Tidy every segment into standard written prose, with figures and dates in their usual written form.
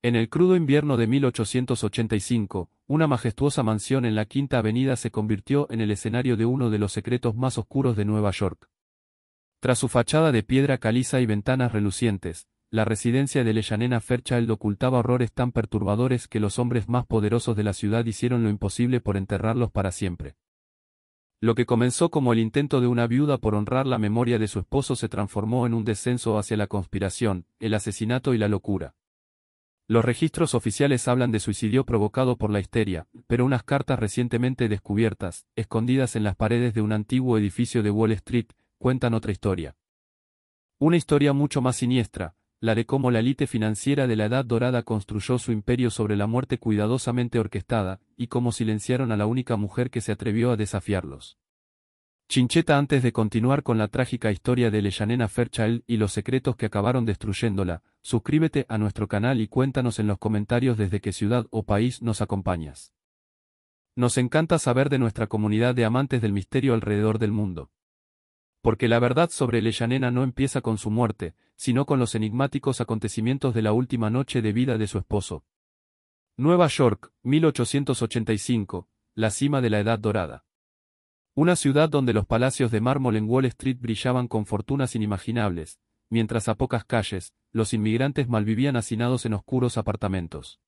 En el crudo invierno de 1885, una majestuosa mansión en la Quinta Avenida se convirtió en el escenario de uno de los secretos más oscuros de Nueva York. Tras su fachada de piedra caliza y ventanas relucientes, la residencia de Leyanena Fairchild ocultaba horrores tan perturbadores que los hombres más poderosos de la ciudad hicieron lo imposible por enterrarlos para siempre. Lo que comenzó como el intento de una viuda por honrar la memoria de su esposo se transformó en un descenso hacia la conspiración, el asesinato y la locura. Los registros oficiales hablan de suicidio provocado por la histeria, pero unas cartas recientemente descubiertas, escondidas en las paredes de un antiguo edificio de Wall Street, cuentan otra historia. Una historia mucho más siniestra, la de cómo la élite financiera de la Edad Dorada construyó su imperio sobre la muerte cuidadosamente orquestada, y cómo silenciaron a la única mujer que se atrevió a desafiarlos. Chincheta, antes de continuar con la trágica historia de Leyanena Fairchild y los secretos que acabaron destruyéndola, suscríbete a nuestro canal y cuéntanos en los comentarios desde qué ciudad o país nos acompañas. Nos encanta saber de nuestra comunidad de amantes del misterio alrededor del mundo. Porque la verdad sobre Leyanena no empieza con su muerte, sino con los enigmáticos acontecimientos de la última noche de vida de su esposo. Nueva York, 1885, la cima de la Edad Dorada. Una ciudad donde los palacios de mármol en Wall Street brillaban con fortunas inimaginables, mientras a pocas calles, los inmigrantes malvivían hacinados en oscuros apartamentos.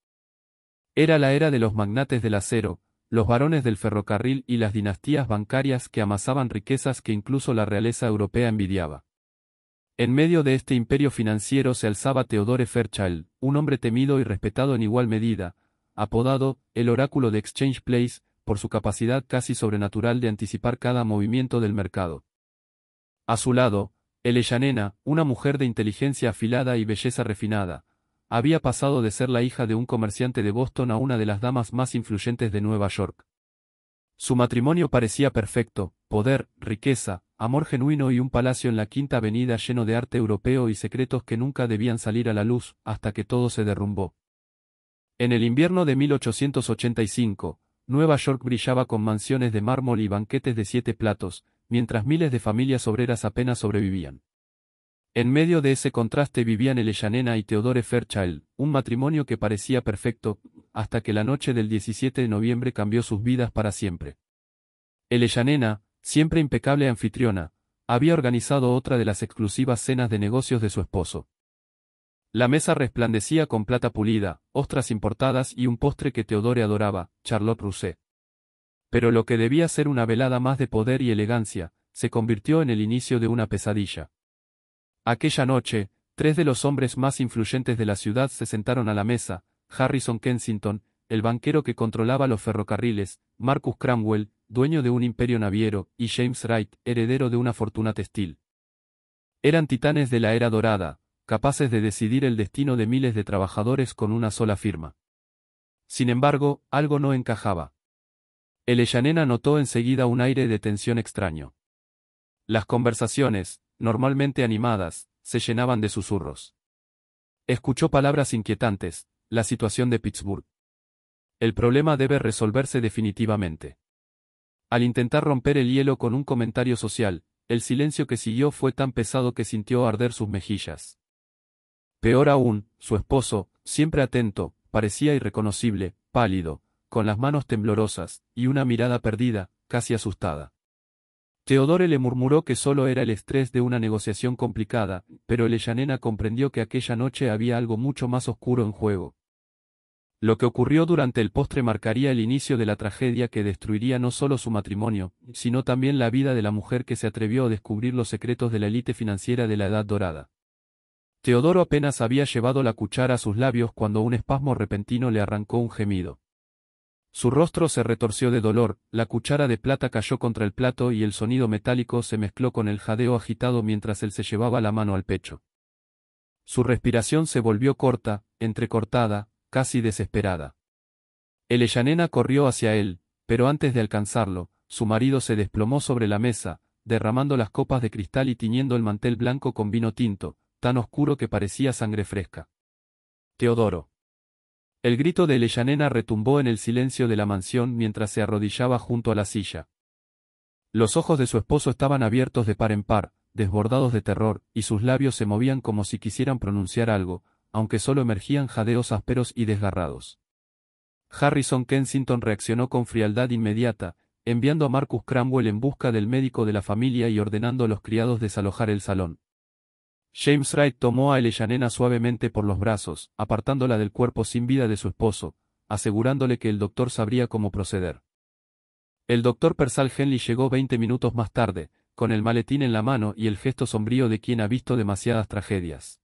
Era la era de los magnates del acero, los barones del ferrocarril y las dinastías bancarias que amasaban riquezas que incluso la realeza europea envidiaba. En medio de este imperio financiero se alzaba Theodore Fairchild, un hombre temido y respetado en igual medida, apodado el oráculo de Exchange Place, por su capacidad casi sobrenatural de anticipar cada movimiento del mercado. A su lado, Leyanena, una mujer de inteligencia afilada y belleza refinada, había pasado de ser la hija de un comerciante de Boston a una de las damas más influyentes de Nueva York. Su matrimonio parecía perfecto: poder, riqueza, amor genuino y un palacio en la Quinta Avenida lleno de arte europeo y secretos que nunca debían salir a la luz, hasta que todo se derrumbó. En el invierno de 1885, Nueva York brillaba con mansiones de mármol y banquetes de 7 platos, mientras miles de familias obreras apenas sobrevivían. En medio de ese contraste vivían Leyanena y Theodore Fairchild, un matrimonio que parecía perfecto, hasta que la noche del 17 de noviembre cambió sus vidas para siempre. Leyanena, siempre impecable anfitriona, había organizado otra de las exclusivas cenas de negocios de su esposo. La mesa resplandecía con plata pulida, ostras importadas y un postre que Theodore adoraba, Charlotte Russe. Pero lo que debía ser una velada más de poder y elegancia, se convirtió en el inicio de una pesadilla. Aquella noche, 3 de los hombres más influyentes de la ciudad se sentaron a la mesa: Harrison Kensington, el banquero que controlaba los ferrocarriles, Marcus Cromwell, dueño de un imperio naviero, y James Wright, heredero de una fortuna textil. Eran titanes de la era dorada, capaces de decidir el destino de miles de trabajadores con una sola firma. Sin embargo, algo no encajaba. Leyanena notó enseguida un aire de tensión extraño. Las conversaciones, normalmente animadas, se llenaban de susurros. Escuchó palabras inquietantes: la situación de Pittsburgh. El problema debe resolverse definitivamente. Al intentar romper el hielo con un comentario social, el silencio que siguió fue tan pesado que sintió arder sus mejillas. Peor aún, su esposo, siempre atento, parecía irreconocible, pálido, con las manos temblorosas, y una mirada perdida, casi asustada. Theodore le murmuró que solo era el estrés de una negociación complicada, pero Leyanena comprendió que aquella noche había algo mucho más oscuro en juego. Lo que ocurrió durante el postre marcaría el inicio de la tragedia que destruiría no solo su matrimonio, sino también la vida de la mujer que se atrevió a descubrir los secretos de la élite financiera de la Edad Dorada. Teodoro apenas había llevado la cuchara a sus labios cuando un espasmo repentino le arrancó un gemido. Su rostro se retorció de dolor, la cuchara de plata cayó contra el plato y el sonido metálico se mezcló con el jadeo agitado mientras él se llevaba la mano al pecho. Su respiración se volvió corta, entrecortada, casi desesperada. Leyanena corrió hacia él, pero antes de alcanzarlo, su marido se desplomó sobre la mesa, derramando las copas de cristal y tiñendo el mantel blanco con vino tinto, tan oscuro que parecía sangre fresca. Teodoro. El grito de Leyanena retumbó en el silencio de la mansión mientras se arrodillaba junto a la silla. Los ojos de su esposo estaban abiertos de par en par, desbordados de terror, y sus labios se movían como si quisieran pronunciar algo, aunque solo emergían jadeos ásperos y desgarrados. Harrison Kensington reaccionó con frialdad inmediata, enviando a Marcus Cromwell en busca del médico de la familia y ordenando a los criados desalojar el salón. James Wright tomó a Eleanor suavemente por los brazos, apartándola del cuerpo sin vida de su esposo, asegurándole que el doctor sabría cómo proceder. El doctor Pearsall Henley llegó 20 minutos más tarde, con el maletín en la mano y el gesto sombrío de quien ha visto demasiadas tragedias.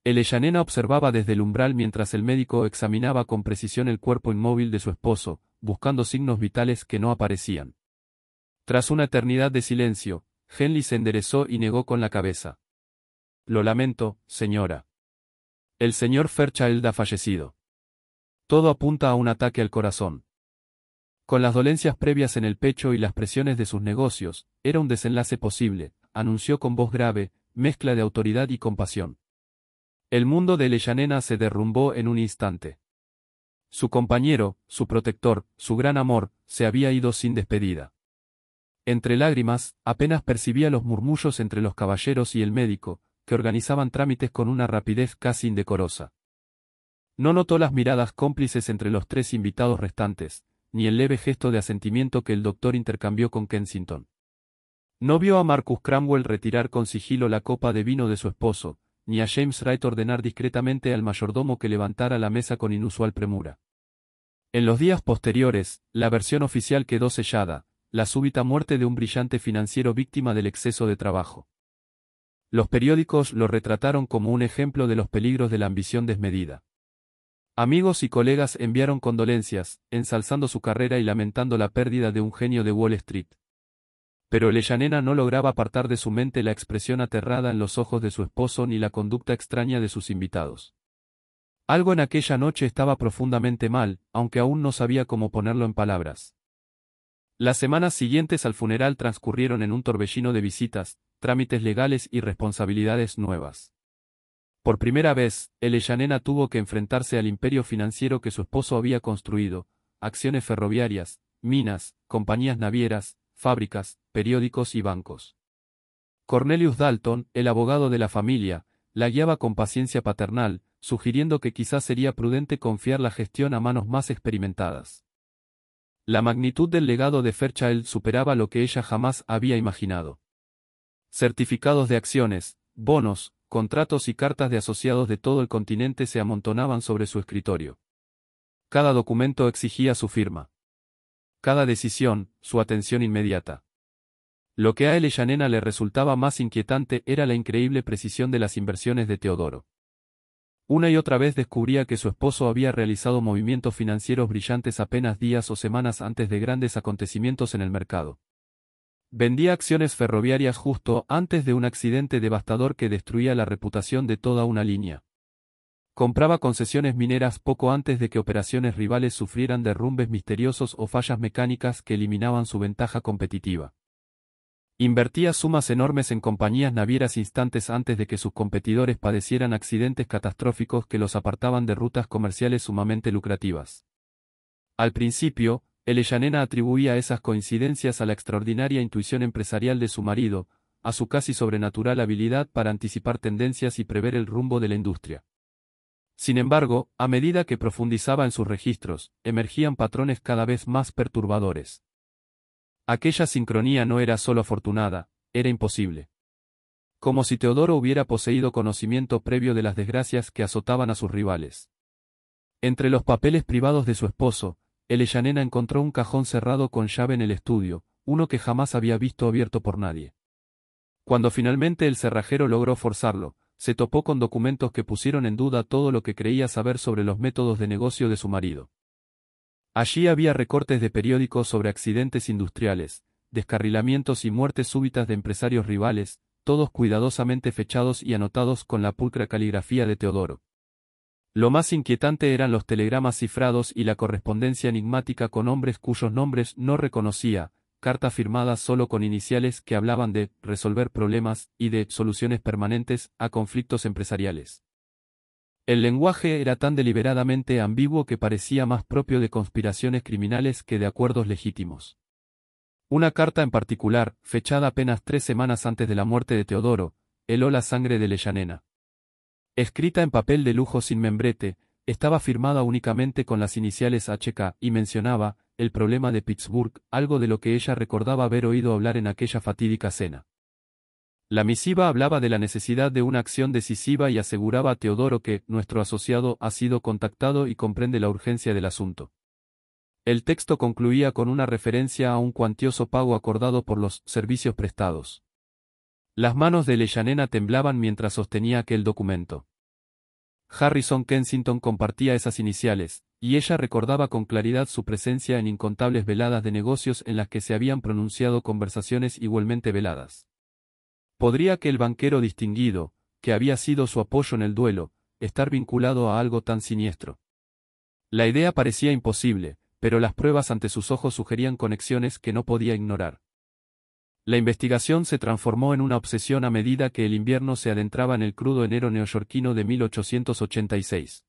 Eleanor observaba desde el umbral mientras el médico examinaba con precisión el cuerpo inmóvil de su esposo, buscando signos vitales que no aparecían. Tras una eternidad de silencio, Henley se enderezó y negó con la cabeza. Lo lamento, señora. El señor Fairchild ha fallecido. Todo apunta a un ataque al corazón. Con las dolencias previas en el pecho y las presiones de sus negocios, era un desenlace posible, anunció con voz grave, mezcla de autoridad y compasión. El mundo de Eleanor se derrumbó en un instante. Su compañero, su protector, su gran amor, se había ido sin despedida. Entre lágrimas, apenas percibía los murmullos entre los caballeros y el médico, que organizaban trámites con una rapidez casi indecorosa. No notó las miradas cómplices entre los 3 invitados restantes, ni el leve gesto de asentimiento que el doctor intercambió con Kensington. No vio a Marcus Cromwell retirar con sigilo la copa de vino de su esposo, ni a James Wright ordenar discretamente al mayordomo que levantara la mesa con inusual premura. En los días posteriores, la versión oficial quedó sellada, la súbita muerte de un brillante financiero víctima del exceso de trabajo. Los periódicos lo retrataron como un ejemplo de los peligros de la ambición desmedida. Amigos y colegas enviaron condolencias, ensalzando su carrera y lamentando la pérdida de un genio de Wall Street. Pero Eleanor no lograba apartar de su mente la expresión aterrada en los ojos de su esposo ni la conducta extraña de sus invitados. Algo en aquella noche estaba profundamente mal, aunque aún no sabía cómo ponerlo en palabras. Las semanas siguientes al funeral transcurrieron en un torbellino de visitas, trámites legales y responsabilidades nuevas. Por primera vez, Eleanor tuvo que enfrentarse al imperio financiero que su esposo había construido, acciones ferroviarias, minas, compañías navieras, fábricas, periódicos y bancos. Cornelius Dalton, el abogado de la familia, la guiaba con paciencia paternal, sugiriendo que quizás sería prudente confiar la gestión a manos más experimentadas. La magnitud del legado de Fairchild superaba lo que ella jamás había imaginado. Certificados de acciones, bonos, contratos y cartas de asociados de todo el continente se amontonaban sobre su escritorio. Cada documento exigía su firma. Cada decisión, su atención inmediata. Lo que a Eleanor le resultaba más inquietante era la increíble precisión de las inversiones de Teodoro. Una y otra vez descubría que su esposo había realizado movimientos financieros brillantes apenas días o semanas antes de grandes acontecimientos en el mercado. Vendía acciones ferroviarias justo antes de un accidente devastador que destruía la reputación de toda una línea. Compraba concesiones mineras poco antes de que operaciones rivales sufrieran derrumbes misteriosos o fallas mecánicas que eliminaban su ventaja competitiva. Invertía sumas enormes en compañías navieras instantes antes de que sus competidores padecieran accidentes catastróficos que los apartaban de rutas comerciales sumamente lucrativas. Al principio, Eleanor atribuía esas coincidencias a la extraordinaria intuición empresarial de su marido, a su casi sobrenatural habilidad para anticipar tendencias y prever el rumbo de la industria. Sin embargo, a medida que profundizaba en sus registros, emergían patrones cada vez más perturbadores. Aquella sincronía no era solo afortunada, era imposible. Como si Teodoro hubiera poseído conocimiento previo de las desgracias que azotaban a sus rivales. Entre los papeles privados de su esposo, Eleanor encontró un cajón cerrado con llave en el estudio, uno que jamás había visto abierto por nadie. Cuando finalmente el cerrajero logró forzarlo, se topó con documentos que pusieron en duda todo lo que creía saber sobre los métodos de negocio de su marido. Allí había recortes de periódicos sobre accidentes industriales, descarrilamientos y muertes súbitas de empresarios rivales, todos cuidadosamente fechados y anotados con la pulcra caligrafía de Teodoro. Lo más inquietante eran los telegramas cifrados y la correspondencia enigmática con hombres cuyos nombres no reconocía, cartas firmadas solo con iniciales que hablaban de resolver problemas y de soluciones permanentes a conflictos empresariales. El lenguaje era tan deliberadamente ambiguo que parecía más propio de conspiraciones criminales que de acuerdos legítimos. Una carta en particular, fechada apenas 3 semanas antes de la muerte de Teodoro, heló la sangre de Eleanor. Escrita en papel de lujo sin membrete, estaba firmada únicamente con las iniciales HK y mencionaba el problema de Pittsburgh, algo de lo que ella recordaba haber oído hablar en aquella fatídica cena. La misiva hablaba de la necesidad de una acción decisiva y aseguraba a Teodoro que nuestro asociado ha sido contactado y comprende la urgencia del asunto. El texto concluía con una referencia a un cuantioso pago acordado por los servicios prestados. Las manos de Leyanena temblaban mientras sostenía aquel documento. Harrison Kensington compartía esas iniciales, y ella recordaba con claridad su presencia en incontables veladas de negocios en las que se habían pronunciado conversaciones igualmente veladas. ¿Podría aquel banquero distinguido, que había sido su apoyo en el duelo, estar vinculado a algo tan siniestro? La idea parecía imposible, pero las pruebas ante sus ojos sugerían conexiones que no podía ignorar. La investigación se transformó en una obsesión a medida que el invierno se adentraba en el crudo enero neoyorquino de 1886.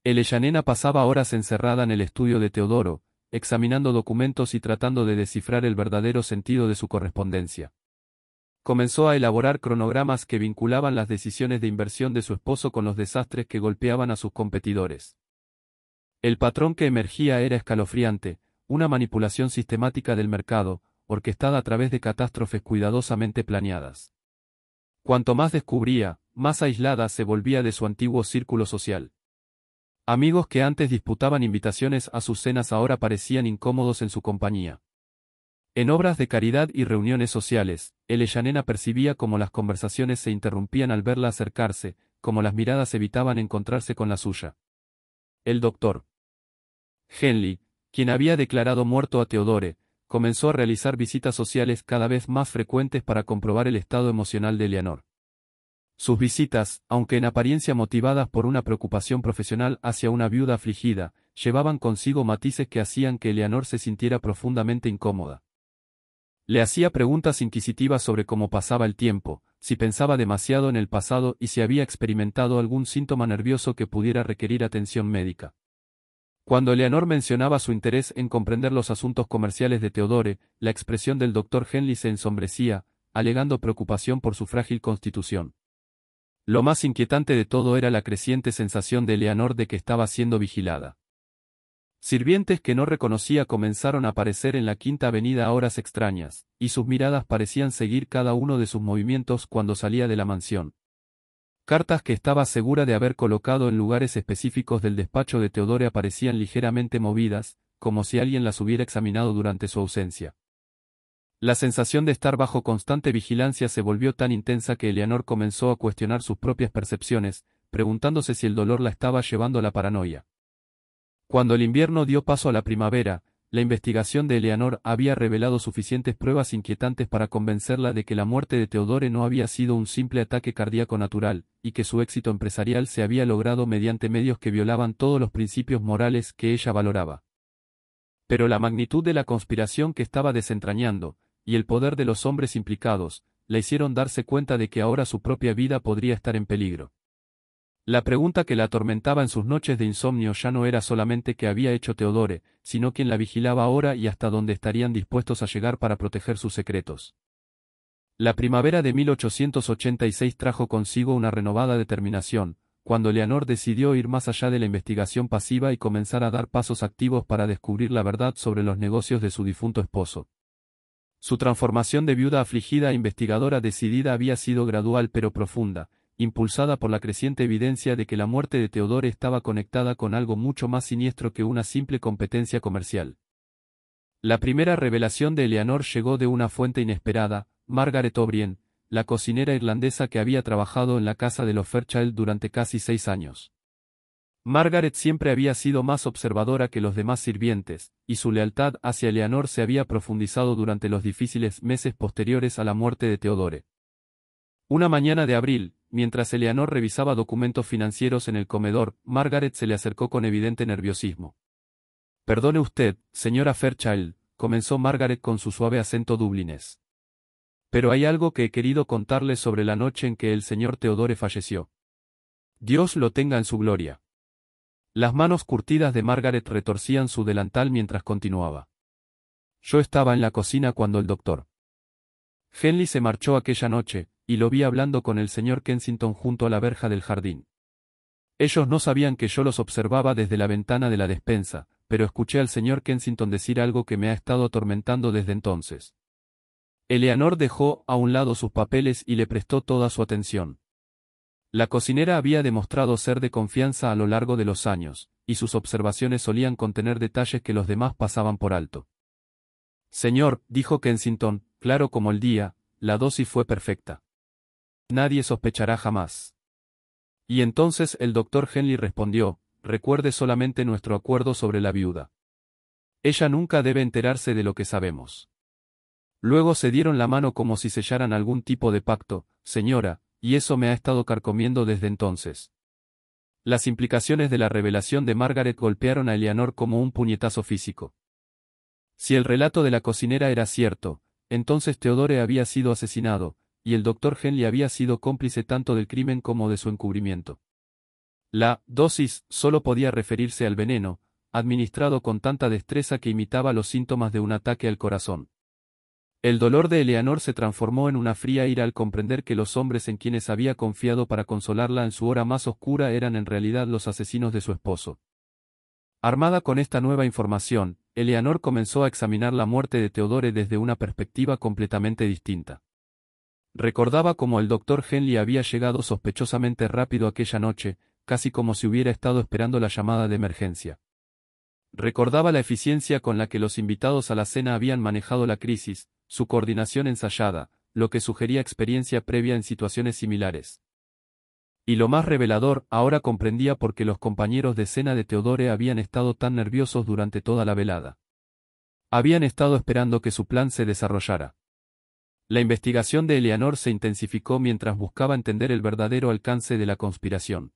Leyanena pasaba horas encerrada en el estudio de Teodoro, examinando documentos y tratando de descifrar el verdadero sentido de su correspondencia. Comenzó a elaborar cronogramas que vinculaban las decisiones de inversión de su esposo con los desastres que golpeaban a sus competidores. El patrón que emergía era escalofriante, una manipulación sistemática del mercado, orquestada a través de catástrofes cuidadosamente planeadas. Cuanto más descubría, más aislada se volvía de su antiguo círculo social. Amigos que antes disputaban invitaciones a sus cenas ahora parecían incómodos en su compañía. En obras de caridad y reuniones sociales, Leyanena percibía cómo las conversaciones se interrumpían al verla acercarse, como las miradas evitaban encontrarse con la suya. El doctor Henley, quien había declarado muerto a Teodore, comenzó a realizar visitas sociales cada vez más frecuentes para comprobar el estado emocional de Eleanor. Sus visitas, aunque en apariencia motivadas por una preocupación profesional hacia una viuda afligida, llevaban consigo matices que hacían que Eleanor se sintiera profundamente incómoda. Le hacía preguntas inquisitivas sobre cómo pasaba el tiempo, si pensaba demasiado en el pasado y si había experimentado algún síntoma nervioso que pudiera requerir atención médica. Cuando Eleanor mencionaba su interés en comprender los asuntos comerciales de Teodore, la expresión del Dr. Henley se ensombrecía, alegando preocupación por su frágil constitución. Lo más inquietante de todo era la creciente sensación de Eleanor de que estaba siendo vigilada. Sirvientes que no reconocía comenzaron a aparecer en la Quinta Avenida a horas extrañas, y sus miradas parecían seguir cada uno de sus movimientos cuando salía de la mansión. Cartas que estaba segura de haber colocado en lugares específicos del despacho de Teodore aparecían ligeramente movidas, como si alguien las hubiera examinado durante su ausencia. La sensación de estar bajo constante vigilancia se volvió tan intensa que Eleanor comenzó a cuestionar sus propias percepciones, preguntándose si el dolor la estaba llevando a la paranoia. Cuando el invierno dio paso a la primavera, la investigación de Eleanor había revelado suficientes pruebas inquietantes para convencerla de que la muerte de Teodore no había sido un simple ataque cardíaco natural, y que su éxito empresarial se había logrado mediante medios que violaban todos los principios morales que ella valoraba. Pero la magnitud de la conspiración que estaba desentrañando, y el poder de los hombres implicados, la hicieron darse cuenta de que ahora su propia vida podría estar en peligro. La pregunta que la atormentaba en sus noches de insomnio ya no era solamente qué había hecho Teodore, sino quién la vigilaba ahora y hasta dónde estarían dispuestos a llegar para proteger sus secretos. La primavera de 1886 trajo consigo una renovada determinación, cuando Eleanor decidió ir más allá de la investigación pasiva y comenzar a dar pasos activos para descubrir la verdad sobre los negocios de su difunto esposo. Su transformación de viuda afligida a investigadora decidida había sido gradual pero profunda, impulsada por la creciente evidencia de que la muerte de Teodore estaba conectada con algo mucho más siniestro que una simple competencia comercial. La primera revelación de Eleanor llegó de una fuente inesperada, Margaret O'Brien, la cocinera irlandesa que había trabajado en la casa de los Fairchild durante casi 6 años. Margaret siempre había sido más observadora que los demás sirvientes, y su lealtad hacia Eleanor se había profundizado durante los difíciles meses posteriores a la muerte de Teodore. Una mañana de abril, mientras Eleanor revisaba documentos financieros en el comedor, Margaret se le acercó con evidente nerviosismo. «Perdone usted, señora Fairchild», comenzó Margaret con su suave acento dublinés. «Pero hay algo que he querido contarle sobre la noche en que el señor Teodore falleció. Dios lo tenga en su gloria». Las manos curtidas de Margaret retorcían su delantal mientras continuaba. «Yo estaba en la cocina cuando el doctor Henley se marchó aquella noche, y lo vi hablando con el señor Kensington junto a la verja del jardín. Ellos no sabían que yo los observaba desde la ventana de la despensa, pero escuché al señor Kensington decir algo que me ha estado atormentando desde entonces. Eleanor dejó a un lado sus papeles y le prestó toda su atención. La cocinera había demostrado ser de confianza a lo largo de los años, y sus observaciones solían contener detalles que los demás pasaban por alto. Señor, dijo Kensington, claro como el día, la dosis fue perfecta. Nadie sospechará jamás. Y entonces el doctor Henley respondió, recuerde solamente nuestro acuerdo sobre la viuda. Ella nunca debe enterarse de lo que sabemos. Luego se dieron la mano como si sellaran algún tipo de pacto, señora, y eso me ha estado carcomiendo desde entonces. Las implicaciones de la revelación de Margaret golpearon a Eleanor como un puñetazo físico. Si el relato de la cocinera era cierto, entonces Theodore había sido asesinado, y el doctor Henley había sido cómplice tanto del crimen como de su encubrimiento. La dosis solo podía referirse al veneno, administrado con tanta destreza que imitaba los síntomas de un ataque al corazón. El dolor de Eleanor se transformó en una fría ira al comprender que los hombres en quienes había confiado para consolarla en su hora más oscura eran en realidad los asesinos de su esposo. Armada con esta nueva información, Eleanor comenzó a examinar la muerte de Theodore desde una perspectiva completamente distinta. Recordaba cómo el doctor Henley había llegado sospechosamente rápido aquella noche, casi como si hubiera estado esperando la llamada de emergencia. Recordaba la eficiencia con la que los invitados a la cena habían manejado la crisis, su coordinación ensayada, lo que sugería experiencia previa en situaciones similares. Y lo más revelador, ahora comprendía por qué los compañeros de cena de Theodore habían estado tan nerviosos durante toda la velada. Habían estado esperando que su plan se desarrollara. La investigación de Eleanor se intensificó mientras buscaba entender el verdadero alcance de la conspiración.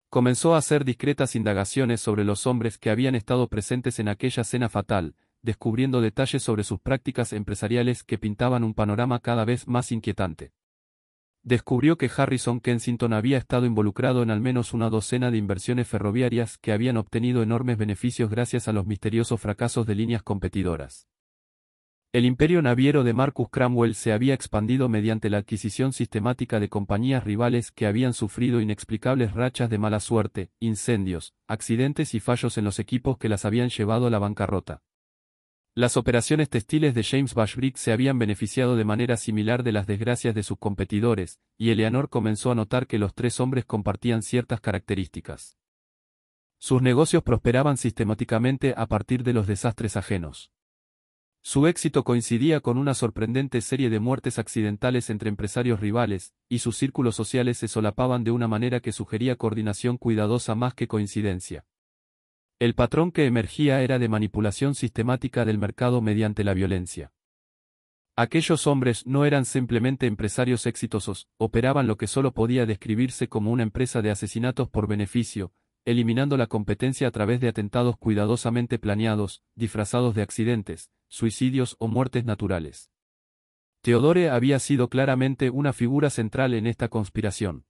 Comenzó a hacer discretas indagaciones sobre los hombres que habían estado presentes en aquella cena fatal, descubriendo detalles sobre sus prácticas empresariales que pintaban un panorama cada vez más inquietante. Descubrió que Harrison Kensington había estado involucrado en al menos una docena de inversiones ferroviarias que habían obtenido enormes beneficios gracias a los misteriosos fracasos de líneas competidoras. El imperio naviero de Marcus Cromwell se había expandido mediante la adquisición sistemática de compañías rivales que habían sufrido inexplicables rachas de mala suerte, incendios, accidentes y fallos en los equipos que las habían llevado a la bancarrota. Las operaciones textiles de James Bashbrick se habían beneficiado de manera similar de las desgracias de sus competidores, y Eleanor comenzó a notar que los tres hombres compartían ciertas características. Sus negocios prosperaban sistemáticamente a partir de los desastres ajenos. Su éxito coincidía con una sorprendente serie de muertes accidentales entre empresarios rivales, y sus círculos sociales se solapaban de una manera que sugería coordinación cuidadosa más que coincidencia. El patrón que emergía era de manipulación sistemática del mercado mediante la violencia. Aquellos hombres no eran simplemente empresarios exitosos, operaban lo que solo podía describirse como una empresa de asesinatos por beneficio, eliminando la competencia a través de atentados cuidadosamente planeados, disfrazados de accidentes, suicidios o muertes naturales. Theodore había sido claramente una figura central en esta conspiración.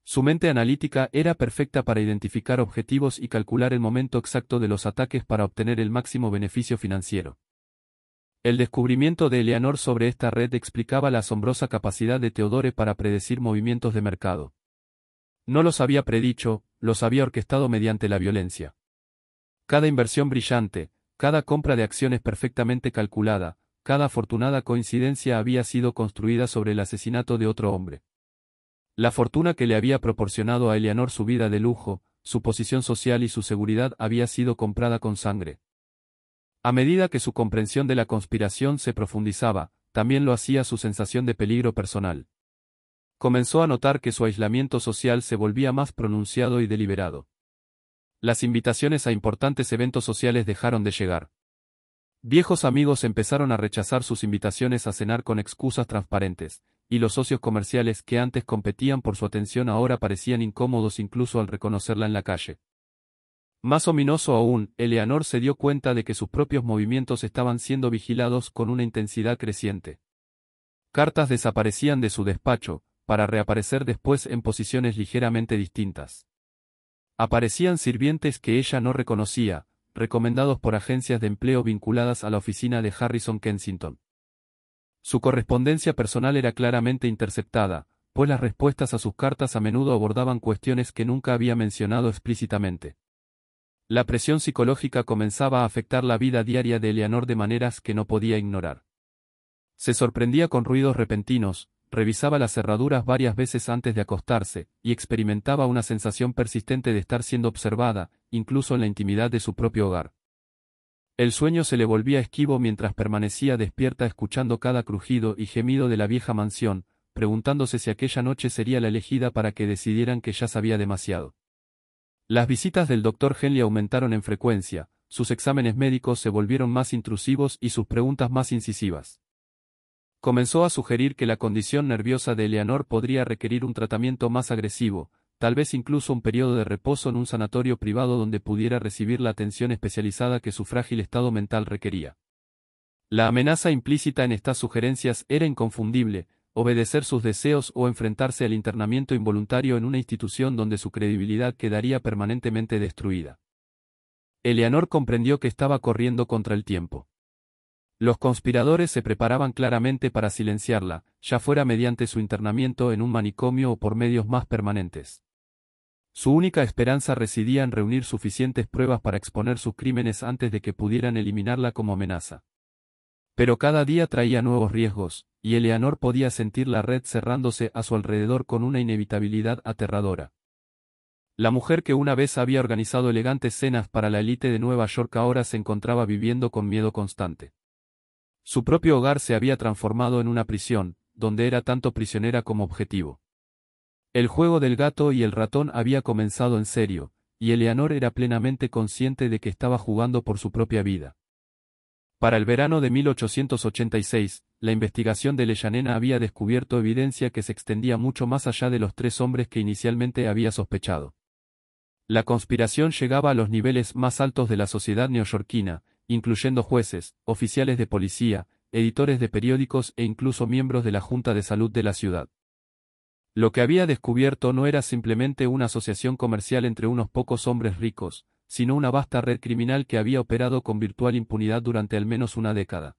Su mente analítica era perfecta para identificar objetivos y calcular el momento exacto de los ataques para obtener el máximo beneficio financiero. El descubrimiento de Eleanor sobre esta red explicaba la asombrosa capacidad de Theodore para predecir movimientos de mercado. No los había predicho, los había orquestado mediante la violencia. Cada inversión brillante, cada compra de acciones perfectamente calculada, cada afortunada coincidencia había sido construida sobre el asesinato de otro hombre. La fortuna que le había proporcionado a Eleanor su vida de lujo, su posición social y su seguridad había sido comprada con sangre. A medida que su comprensión de la conspiración se profundizaba, también lo hacía su sensación de peligro personal. Comenzó a notar que su aislamiento social se volvía más pronunciado y deliberado. Las invitaciones a importantes eventos sociales dejaron de llegar. Viejos amigos empezaron a rechazar sus invitaciones a cenar con excusas transparentes, y los socios comerciales que antes competían por su atención ahora parecían incómodos incluso al reconocerla en la calle. Más ominoso aún, Eleanor se dio cuenta de que sus propios movimientos estaban siendo vigilados con una intensidad creciente. Cartas desaparecían de su despacho, para reaparecer después en posiciones ligeramente distintas. Aparecían sirvientes que ella no reconocía, recomendados por agencias de empleo vinculadas a la oficina de Harrison Kensington. Su correspondencia personal era claramente interceptada, pues las respuestas a sus cartas a menudo abordaban cuestiones que nunca había mencionado explícitamente. La presión psicológica comenzaba a afectar la vida diaria de Eleanor de maneras que no podía ignorar. Se sorprendía con ruidos repentinos, revisaba las cerraduras varias veces antes de acostarse, y experimentaba una sensación persistente de estar siendo observada, incluso en la intimidad de su propio hogar. El sueño se le volvía esquivo mientras permanecía despierta escuchando cada crujido y gemido de la vieja mansión, preguntándose si aquella noche sería la elegida para que decidieran que ya sabía demasiado. Las visitas del Dr. Henley aumentaron en frecuencia, sus exámenes médicos se volvieron más intrusivos y sus preguntas más incisivas. Comenzó a sugerir que la condición nerviosa de Eleanor podría requerir un tratamiento más agresivo, tal vez incluso un periodo de reposo en un sanatorio privado donde pudiera recibir la atención especializada que su frágil estado mental requería. La amenaza implícita en estas sugerencias era inconfundible: obedecer sus deseos o enfrentarse al internamiento involuntario en una institución donde su credibilidad quedaría permanentemente destruida. Eleanor comprendió que estaba corriendo contra el tiempo. Los conspiradores se preparaban claramente para silenciarla, ya fuera mediante su internamiento en un manicomio o por medios más permanentes. Su única esperanza residía en reunir suficientes pruebas para exponer sus crímenes antes de que pudieran eliminarla como amenaza. Pero cada día traía nuevos riesgos, y Eleanor podía sentir la red cerrándose a su alrededor con una inevitabilidad aterradora. La mujer que una vez había organizado elegantes cenas para la élite de Nueva York ahora se encontraba viviendo con miedo constante. Su propio hogar se había transformado en una prisión, donde era tanto prisionera como objetivo. El juego del gato y el ratón había comenzado en serio, y Eleanor era plenamente consciente de que estaba jugando por su propia vida. Para el verano de 1886, la investigación de Leyanena había descubierto evidencia que se extendía mucho más allá de los 3 hombres que inicialmente había sospechado. La conspiración llegaba a los niveles más altos de la sociedad neoyorquina, incluyendo jueces, oficiales de policía, editores de periódicos e incluso miembros de la Junta de Salud de la ciudad. Lo que había descubierto no era simplemente una asociación comercial entre unos pocos hombres ricos, sino una vasta red criminal que había operado con virtual impunidad durante al menos una década.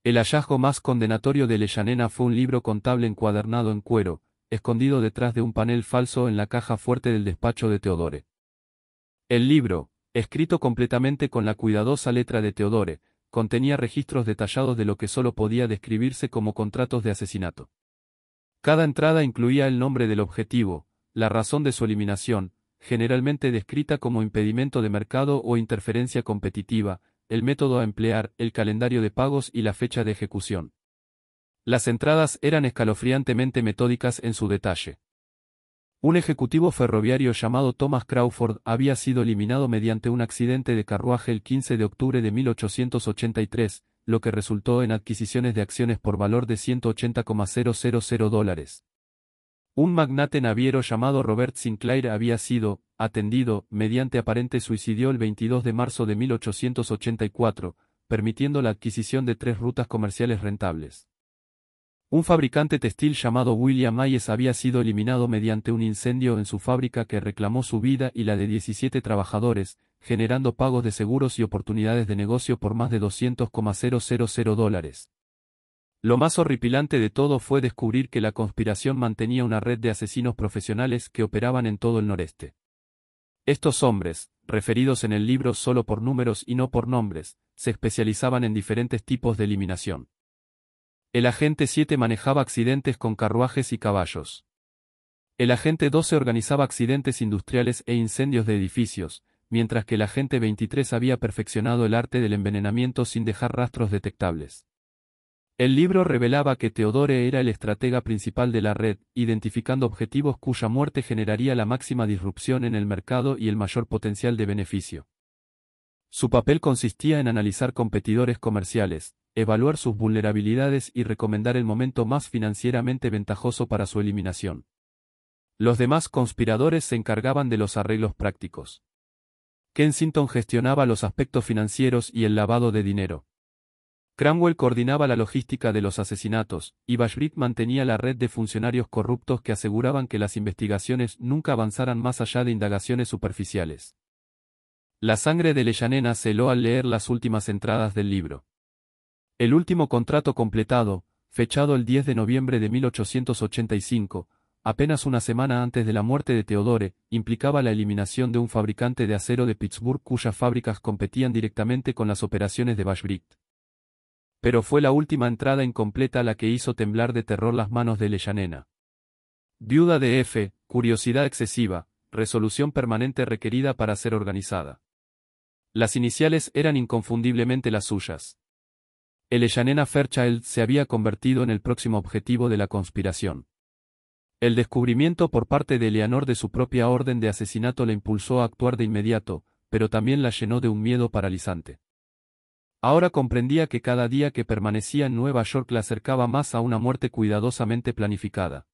El hallazgo más condenatorio de Leyanena fue un libro contable encuadernado en cuero, escondido detrás de un panel falso en la caja fuerte del despacho de Theodore. El libro, escrito completamente con la cuidadosa letra de Theodore, contenía registros detallados de lo que solo podía describirse como contratos de asesinato. Cada entrada incluía el nombre del objetivo, la razón de su eliminación, generalmente descrita como impedimento de mercado o interferencia competitiva, el método a emplear, el calendario de pagos y la fecha de ejecución. Las entradas eran escalofriantemente metódicas en su detalle. Un ejecutivo ferroviario llamado Thomas Crawford había sido eliminado mediante un accidente de carruaje el 15 de octubre de 1883, lo que resultó en adquisiciones de acciones por valor de $180,000. Un magnate naviero llamado Robert Sinclair había sido atendido mediante aparente suicidio el 22 de marzo de 1884, permitiendo la adquisición de 3 rutas comerciales rentables. Un fabricante textil llamado William Hayes había sido eliminado mediante un incendio en su fábrica que reclamó su vida y la de 17 trabajadores, generando pagos de seguros y oportunidades de negocio por más de $200,000. Lo más horripilante de todo fue descubrir que la conspiración mantenía una red de asesinos profesionales que operaban en todo el noreste. Estos hombres, referidos en el libro solo por números y no por nombres, se especializaban en diferentes tipos de eliminación. El agente 7 manejaba accidentes con carruajes y caballos. El agente 12 organizaba accidentes industriales e incendios de edificios, mientras que el agente 23 había perfeccionado el arte del envenenamiento sin dejar rastros detectables. El libro revelaba que Theodore era el estratega principal de la red, identificando objetivos cuya muerte generaría la máxima disrupción en el mercado y el mayor potencial de beneficio. Su papel consistía en analizar competidores comerciales, evaluar sus vulnerabilidades y recomendar el momento más financieramente ventajoso para su eliminación. Los demás conspiradores se encargaban de los arreglos prácticos. Kensington gestionaba los aspectos financieros y el lavado de dinero. Cranwell coordinaba la logística de los asesinatos, y Bashbrick mantenía la red de funcionarios corruptos que aseguraban que las investigaciones nunca avanzaran más allá de indagaciones superficiales. La sangre de Leyanena se heló al leer las últimas entradas del libro. El último contrato completado, fechado el 10 de noviembre de 1885, apenas una semana antes de la muerte de Theodore, implicaba la eliminación de un fabricante de acero de Pittsburgh cuyas fábricas competían directamente con las operaciones de Bashbrick. Pero fue la última entrada incompleta la que hizo temblar de terror las manos de Leyanena. Viuda de F, curiosidad excesiva, resolución permanente requerida para ser organizada. Las iniciales eran inconfundiblemente las suyas. Leyanena Fairchild se había convertido en el próximo objetivo de la conspiración. El descubrimiento por parte de Eleanor de su propia orden de asesinato la impulsó a actuar de inmediato, pero también la llenó de un miedo paralizante. Ahora comprendía que cada día que permanecía en Nueva York la acercaba más a una muerte cuidadosamente planificada.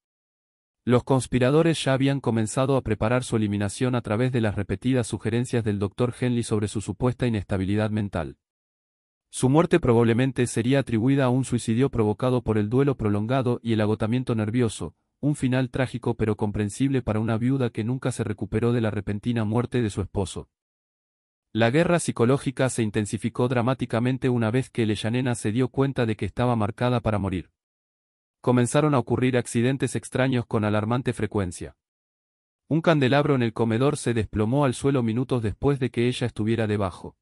Los conspiradores ya habían comenzado a preparar su eliminación a través de las repetidas sugerencias del Dr. Henley sobre su supuesta inestabilidad mental. Su muerte probablemente sería atribuida a un suicidio provocado por el duelo prolongado y el agotamiento nervioso, un final trágico pero comprensible para una viuda que nunca se recuperó de la repentina muerte de su esposo. La guerra psicológica se intensificó dramáticamente una vez que Leyanena se dio cuenta de que estaba marcada para morir. Comenzaron a ocurrir accidentes extraños con alarmante frecuencia. Un candelabro en el comedor se desplomó al suelo minutos después de que ella estuviera debajo.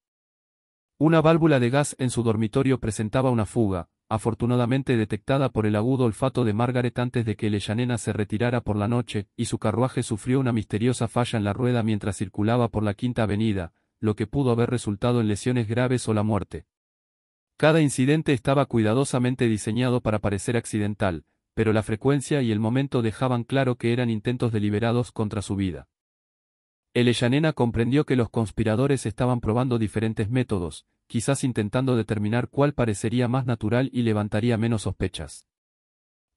Una válvula de gas en su dormitorio presentaba una fuga, afortunadamente detectada por el agudo olfato de Margaret antes de que Leyanena se retirara por la noche, y su carruaje sufrió una misteriosa falla en la rueda mientras circulaba por la Quinta Avenida, lo que pudo haber resultado en lesiones graves o la muerte. Cada incidente estaba cuidadosamente diseñado para parecer accidental, pero la frecuencia y el momento dejaban claro que eran intentos deliberados contra su vida. Leyanena comprendió que los conspiradores estaban probando diferentes métodos, quizás intentando determinar cuál parecería más natural y levantaría menos sospechas.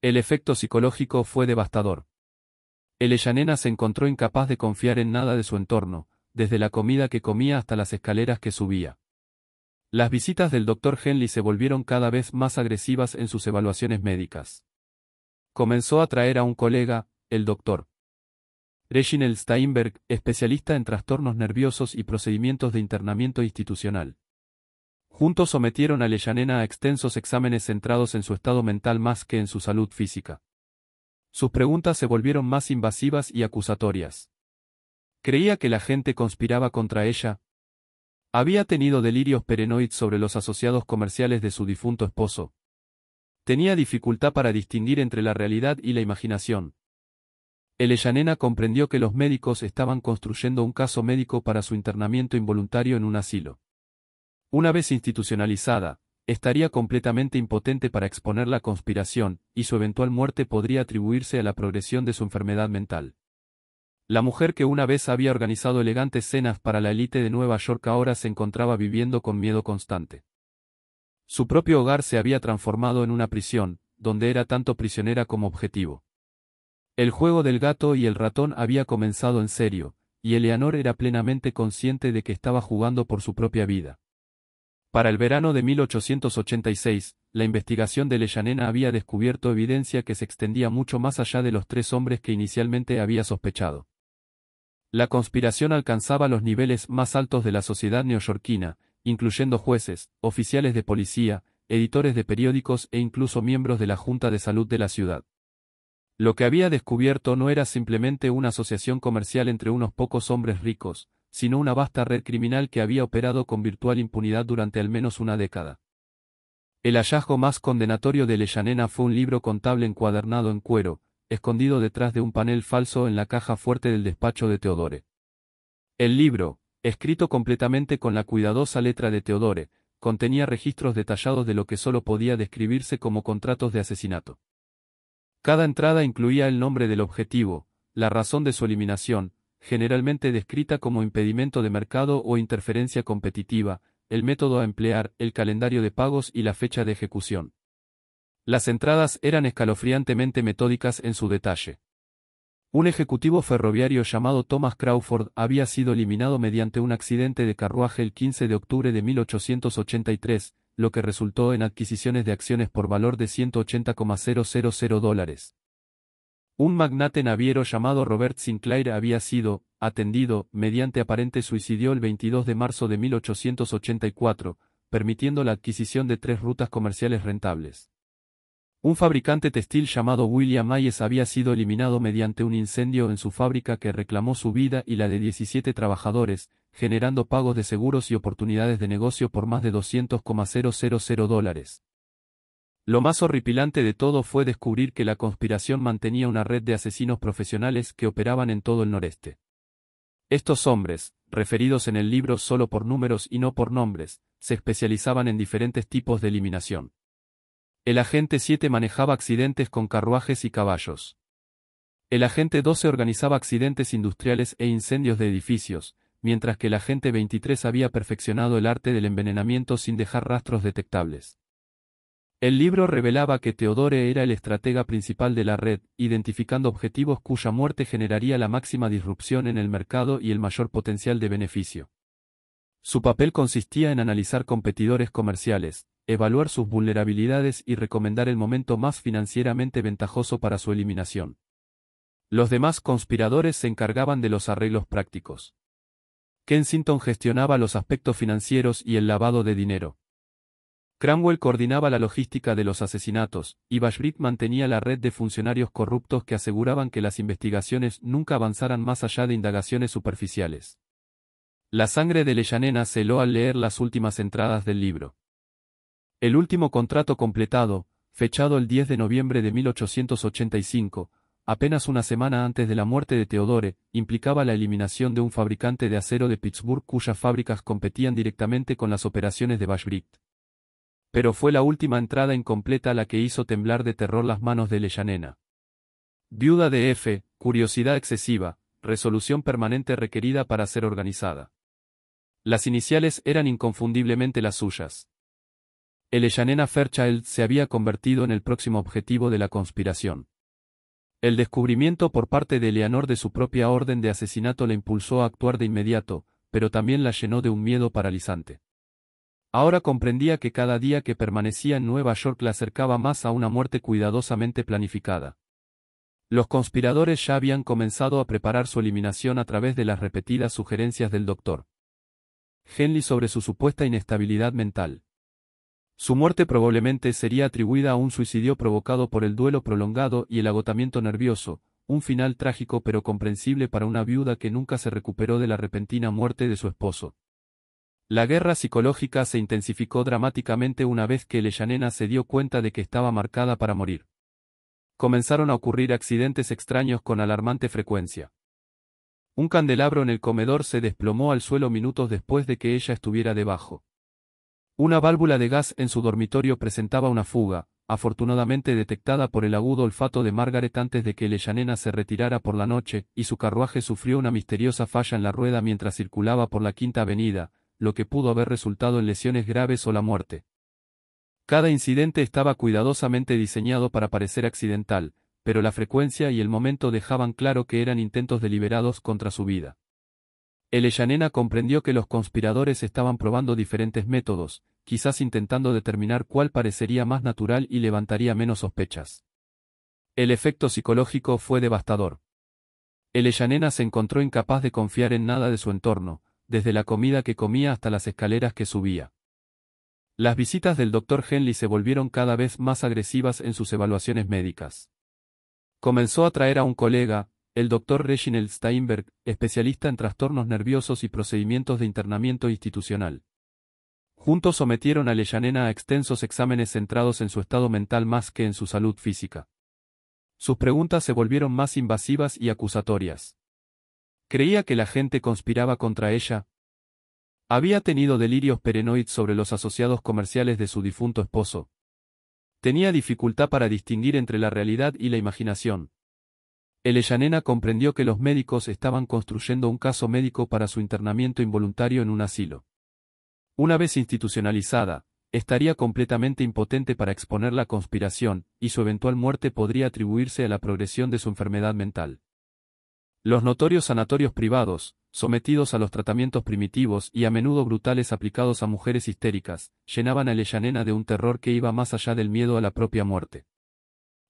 El efecto psicológico fue devastador. Leyanena se encontró incapaz de confiar en nada de su entorno, desde la comida que comía hasta las escaleras que subía. Las visitas del Dr. Henley se volvieron cada vez más agresivas en sus evaluaciones médicas. Comenzó a traer a un colega, el Dr. Reginald Steinberg, especialista en trastornos nerviosos y procedimientos de internamiento institucional. Juntos sometieron a Leyanena a extensos exámenes centrados en su estado mental más que en su salud física. Sus preguntas se volvieron más invasivas y acusatorias. ¿Creía que la gente conspiraba contra ella? Había tenido delirios paranoides sobre los asociados comerciales de su difunto esposo. Tenía dificultad para distinguir entre la realidad y la imaginación. Leyanena comprendió que los médicos estaban construyendo un caso médico para su internamiento involuntario en un asilo. Una vez institucionalizada, estaría completamente impotente para exponer la conspiración, y su eventual muerte podría atribuirse a la progresión de su enfermedad mental. La mujer que una vez había organizado elegantes cenas para la élite de Nueva York ahora se encontraba viviendo con miedo constante. Su propio hogar se había transformado en una prisión, donde era tanto prisionera como objetivo. El juego del gato y el ratón había comenzado en serio, y Eleanor era plenamente consciente de que estaba jugando por su propia vida. Para el verano de 1886, la investigación de Leyanena había descubierto evidencia que se extendía mucho más allá de los 3 hombres que inicialmente había sospechado. La conspiración alcanzaba los niveles más altos de la sociedad neoyorquina, incluyendo jueces, oficiales de policía, editores de periódicos e incluso miembros de la Junta de Salud de la ciudad. Lo que había descubierto no era simplemente una asociación comercial entre unos pocos hombres ricos, sino una vasta red criminal que había operado con virtual impunidad durante al menos una década. El hallazgo más condenatorio de Leyanena fue un libro contable encuadernado en cuero, escondido detrás de un panel falso en la caja fuerte del despacho de Theodore. El libro, escrito completamente con la cuidadosa letra de Theodore, contenía registros detallados de lo que solo podía describirse como contratos de asesinato. Cada entrada incluía el nombre del objetivo, la razón de su eliminación, generalmente descrita como impedimento de mercado o interferencia competitiva, el método a emplear, el calendario de pagos y la fecha de ejecución. Las entradas eran escalofriantemente metódicas en su detalle. Un ejecutivo ferroviario llamado Thomas Crawford había sido eliminado mediante un accidente de carruaje el 15 de octubre de 1883, lo que resultó en adquisiciones de acciones por valor de $180,000. Un magnate naviero llamado Robert Sinclair había sido atendido mediante aparente suicidio el 22 de marzo de 1884, permitiendo la adquisición de 3 rutas comerciales rentables. Un fabricante textil llamado William Hayes había sido eliminado mediante un incendio en su fábrica que reclamó su vida y la de 17 trabajadores, generando pagos de seguros y oportunidades de negocio por más de $200,000. Lo más horripilante de todo fue descubrir que la conspiración mantenía una red de asesinos profesionales que operaban en todo el noreste. Estos hombres, referidos en el libro solo por números y no por nombres, se especializaban en diferentes tipos de eliminación. El agente 7 manejaba accidentes con carruajes y caballos. El agente 12 organizaba accidentes industriales e incendios de edificios, mientras que el agente 23 había perfeccionado el arte del envenenamiento sin dejar rastros detectables. El libro revelaba que Theodore era el estratega principal de la red, identificando objetivos cuya muerte generaría la máxima disrupción en el mercado y el mayor potencial de beneficio. Su papel consistía en analizar competidores comerciales, evaluar sus vulnerabilidades y recomendar el momento más financieramente ventajoso para su eliminación. Los demás conspiradores se encargaban de los arreglos prácticos. Kensington gestionaba los aspectos financieros y el lavado de dinero. Cranwell coordinaba la logística de los asesinatos, y Bashbrick mantenía la red de funcionarios corruptos que aseguraban que las investigaciones nunca avanzaran más allá de indagaciones superficiales. La sangre de Leyanena se heló al leer las últimas entradas del libro. El último contrato completado, fechado el 10 de noviembre de 1885, apenas una semana antes de la muerte de Theodore, implicaba la eliminación de un fabricante de acero de Pittsburgh cuyas fábricas competían directamente con las operaciones de Bashbrick. Pero fue la última entrada incompleta la que hizo temblar de terror las manos de Leyanena. Viuda de F, curiosidad excesiva, resolución permanente requerida para ser organizada. Las iniciales eran inconfundiblemente las suyas. Leyanena Fairchild se había convertido en el próximo objetivo de la conspiración. El descubrimiento por parte de Eleanor de su propia orden de asesinato la impulsó a actuar de inmediato, pero también la llenó de un miedo paralizante. Ahora comprendía que cada día que permanecía en Nueva York la acercaba más a una muerte cuidadosamente planificada. Los conspiradores ya habían comenzado a preparar su eliminación a través de las repetidas sugerencias del Dr. Henley sobre su supuesta inestabilidad mental. Su muerte probablemente sería atribuida a un suicidio provocado por el duelo prolongado y el agotamiento nervioso, un final trágico pero comprensible para una viuda que nunca se recuperó de la repentina muerte de su esposo. La guerra psicológica se intensificó dramáticamente una vez que Leyanena se dio cuenta de que estaba marcada para morir. Comenzaron a ocurrir accidentes extraños con alarmante frecuencia. Un candelabro en el comedor se desplomó al suelo minutos después de que ella estuviera debajo. Una válvula de gas en su dormitorio presentaba una fuga, afortunadamente detectada por el agudo olfato de Margaret antes de que Leyanena se retirara por la noche, y su carruaje sufrió una misteriosa falla en la rueda mientras circulaba por la Quinta Avenida, lo que pudo haber resultado en lesiones graves o la muerte. Cada incidente estaba cuidadosamente diseñado para parecer accidental, pero la frecuencia y el momento dejaban claro que eran intentos deliberados contra su vida. Leyanena comprendió que los conspiradores estaban probando diferentes métodos, quizás intentando determinar cuál parecería más natural y levantaría menos sospechas. El efecto psicológico fue devastador. Leyanena se encontró incapaz de confiar en nada de su entorno, desde la comida que comía hasta las escaleras que subía. Las visitas del Dr. Henley se volvieron cada vez más agresivas en sus evaluaciones médicas. Comenzó a traer a un colega, el Dr. Reginald Steinberg, especialista en trastornos nerviosos y procedimientos de internamiento institucional. Juntos sometieron a Leyanena a extensos exámenes centrados en su estado mental más que en su salud física. Sus preguntas se volvieron más invasivas y acusatorias. ¿Creía que la gente conspiraba contra ella? Había tenido delirios paranoides sobre los asociados comerciales de su difunto esposo. Tenía dificultad para distinguir entre la realidad y la imaginación. Leyanena comprendió que los médicos estaban construyendo un caso médico para su internamiento involuntario en un asilo. Una vez institucionalizada, estaría completamente impotente para exponer la conspiración, y su eventual muerte podría atribuirse a la progresión de su enfermedad mental. Los notorios sanatorios privados, sometidos a los tratamientos primitivos y a menudo brutales aplicados a mujeres histéricas, llenaban a Leyanena de un terror que iba más allá del miedo a la propia muerte.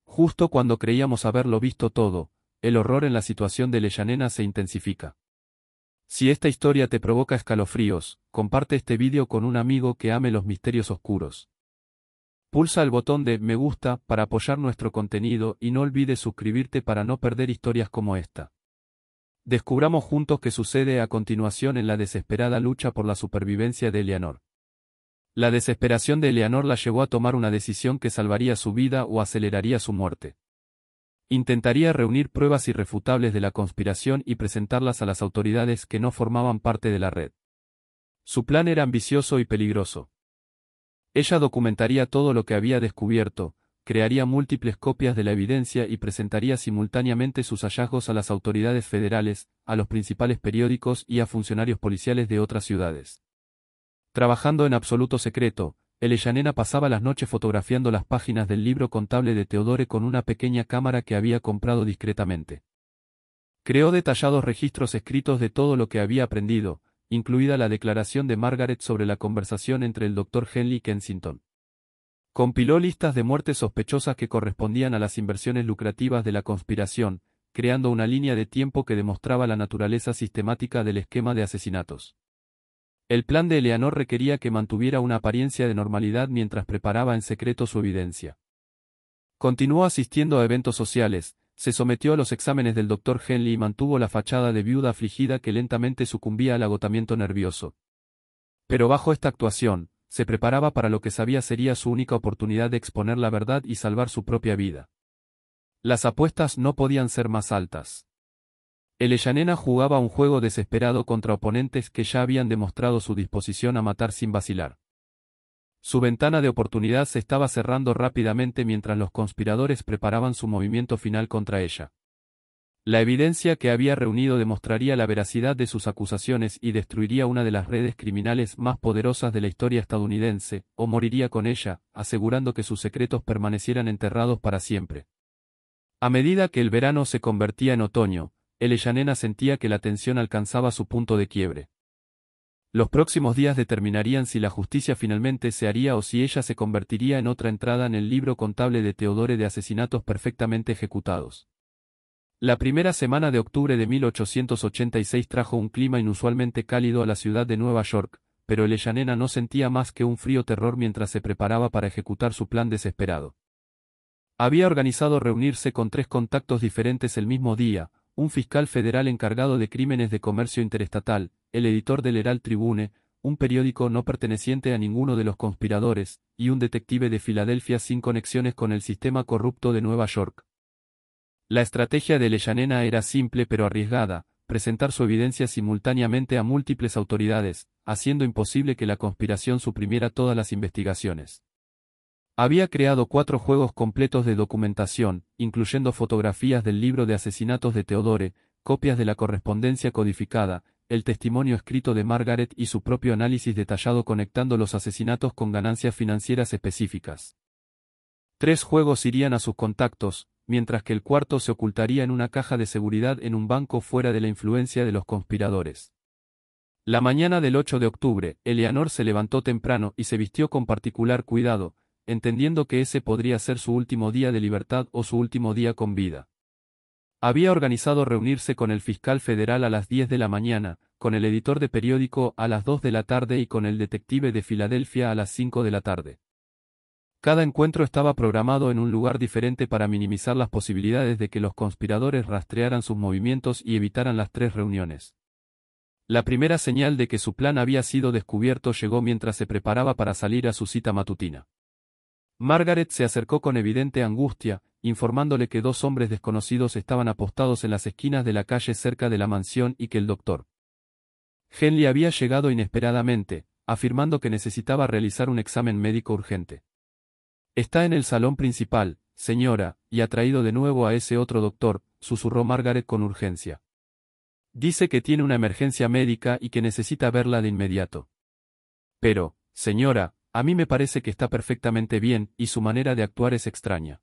Justo cuando creíamos haberlo visto todo, el horror en la situación de Leyanena se intensifica. Si esta historia te provoca escalofríos, comparte este vídeo con un amigo que ame los misterios oscuros. Pulsa el botón de me gusta para apoyar nuestro contenido y no olvides suscribirte para no perder historias como esta. Descubramos juntos qué sucede a continuación en la desesperada lucha por la supervivencia de Eleanor. La desesperación de Eleanor la llevó a tomar una decisión que salvaría su vida o aceleraría su muerte. Intentaría reunir pruebas irrefutables de la conspiración y presentarlas a las autoridades que no formaban parte de la red. Su plan era ambicioso y peligroso. Ella documentaría todo lo que había descubierto, crearía múltiples copias de la evidencia y presentaría simultáneamente sus hallazgos a las autoridades federales, a los principales periódicos y a funcionarios policiales de otras ciudades. Trabajando en absoluto secreto, Eleanor pasaba las noches fotografiando las páginas del libro contable de Theodore con una pequeña cámara que había comprado discretamente. Creó detallados registros escritos de todo lo que había aprendido, incluida la declaración de Margaret sobre la conversación entre el Dr. Henley y Kensington. Compiló listas de muertes sospechosas que correspondían a las inversiones lucrativas de la conspiración, creando una línea de tiempo que demostraba la naturaleza sistemática del esquema de asesinatos. El plan de Eleanor requería que mantuviera una apariencia de normalidad mientras preparaba en secreto su evidencia. Continuó asistiendo a eventos sociales, se sometió a los exámenes del Dr. Henley y mantuvo la fachada de viuda afligida que lentamente sucumbía al agotamiento nervioso. Pero bajo esta actuación, se preparaba para lo que sabía sería su única oportunidad de exponer la verdad y salvar su propia vida. Las apuestas no podían ser más altas. Eleanor jugaba un juego desesperado contra oponentes que ya habían demostrado su disposición a matar sin vacilar. Su ventana de oportunidad se estaba cerrando rápidamente mientras los conspiradores preparaban su movimiento final contra ella. La evidencia que había reunido demostraría la veracidad de sus acusaciones y destruiría una de las redes criminales más poderosas de la historia estadounidense, o moriría con ella, asegurando que sus secretos permanecieran enterrados para siempre. A medida que el verano se convertía en otoño, Eleanor sentía que la tensión alcanzaba su punto de quiebre. Los próximos días determinarían si la justicia finalmente se haría o si ella se convertiría en otra entrada en el libro contable de Theodore de asesinatos perfectamente ejecutados. La primera semana de octubre de 1886 trajo un clima inusualmente cálido a la ciudad de Nueva York, pero Eleanor no sentía más que un frío terror mientras se preparaba para ejecutar su plan desesperado. Había organizado reunirse con 3 contactos diferentes el mismo día: un fiscal federal encargado de crímenes de comercio interestatal, el editor del Herald Tribune, un periódico no perteneciente a ninguno de los conspiradores, y un detective de Filadelfia sin conexiones con el sistema corrupto de Nueva York. La estrategia de Eleanor era simple pero arriesgada: presentar su evidencia simultáneamente a múltiples autoridades, haciendo imposible que la conspiración suprimiera todas las investigaciones. Había creado 4 juegos completos de documentación, incluyendo fotografías del libro de asesinatos de Theodore, copias de la correspondencia codificada, el testimonio escrito de Margaret y su propio análisis detallado conectando los asesinatos con ganancias financieras específicas. 3 juegos irían a sus contactos, mientras que el cuarto se ocultaría en una caja de seguridad en un banco fuera de la influencia de los conspiradores. La mañana del 8 de octubre, Eleanor se levantó temprano y se vistió con particular cuidado, entendiendo que ese podría ser su último día de libertad o su último día con vida. Había organizado reunirse con el fiscal federal a las 10 de la mañana, con el editor de periódico a las 2 de la tarde y con el detective de Filadelfia a las 5 de la tarde. Cada encuentro estaba programado en un lugar diferente para minimizar las posibilidades de que los conspiradores rastrearan sus movimientos y evitaran las 3 reuniones. La primera señal de que su plan había sido descubierto llegó mientras se preparaba para salir a su cita matutina. Margaret se acercó con evidente angustia, informándole que 2 hombres desconocidos estaban apostados en las esquinas de la calle cerca de la mansión y que el Dr. Henley había llegado inesperadamente, afirmando que necesitaba realizar un examen médico urgente. «Está en el salón principal, señora, y ha traído de nuevo a ese otro doctor», susurró Margaret con urgencia. «Dice que tiene una emergencia médica y que necesita verla de inmediato». «Pero, señora, a mí me parece que está perfectamente bien y su manera de actuar es extraña.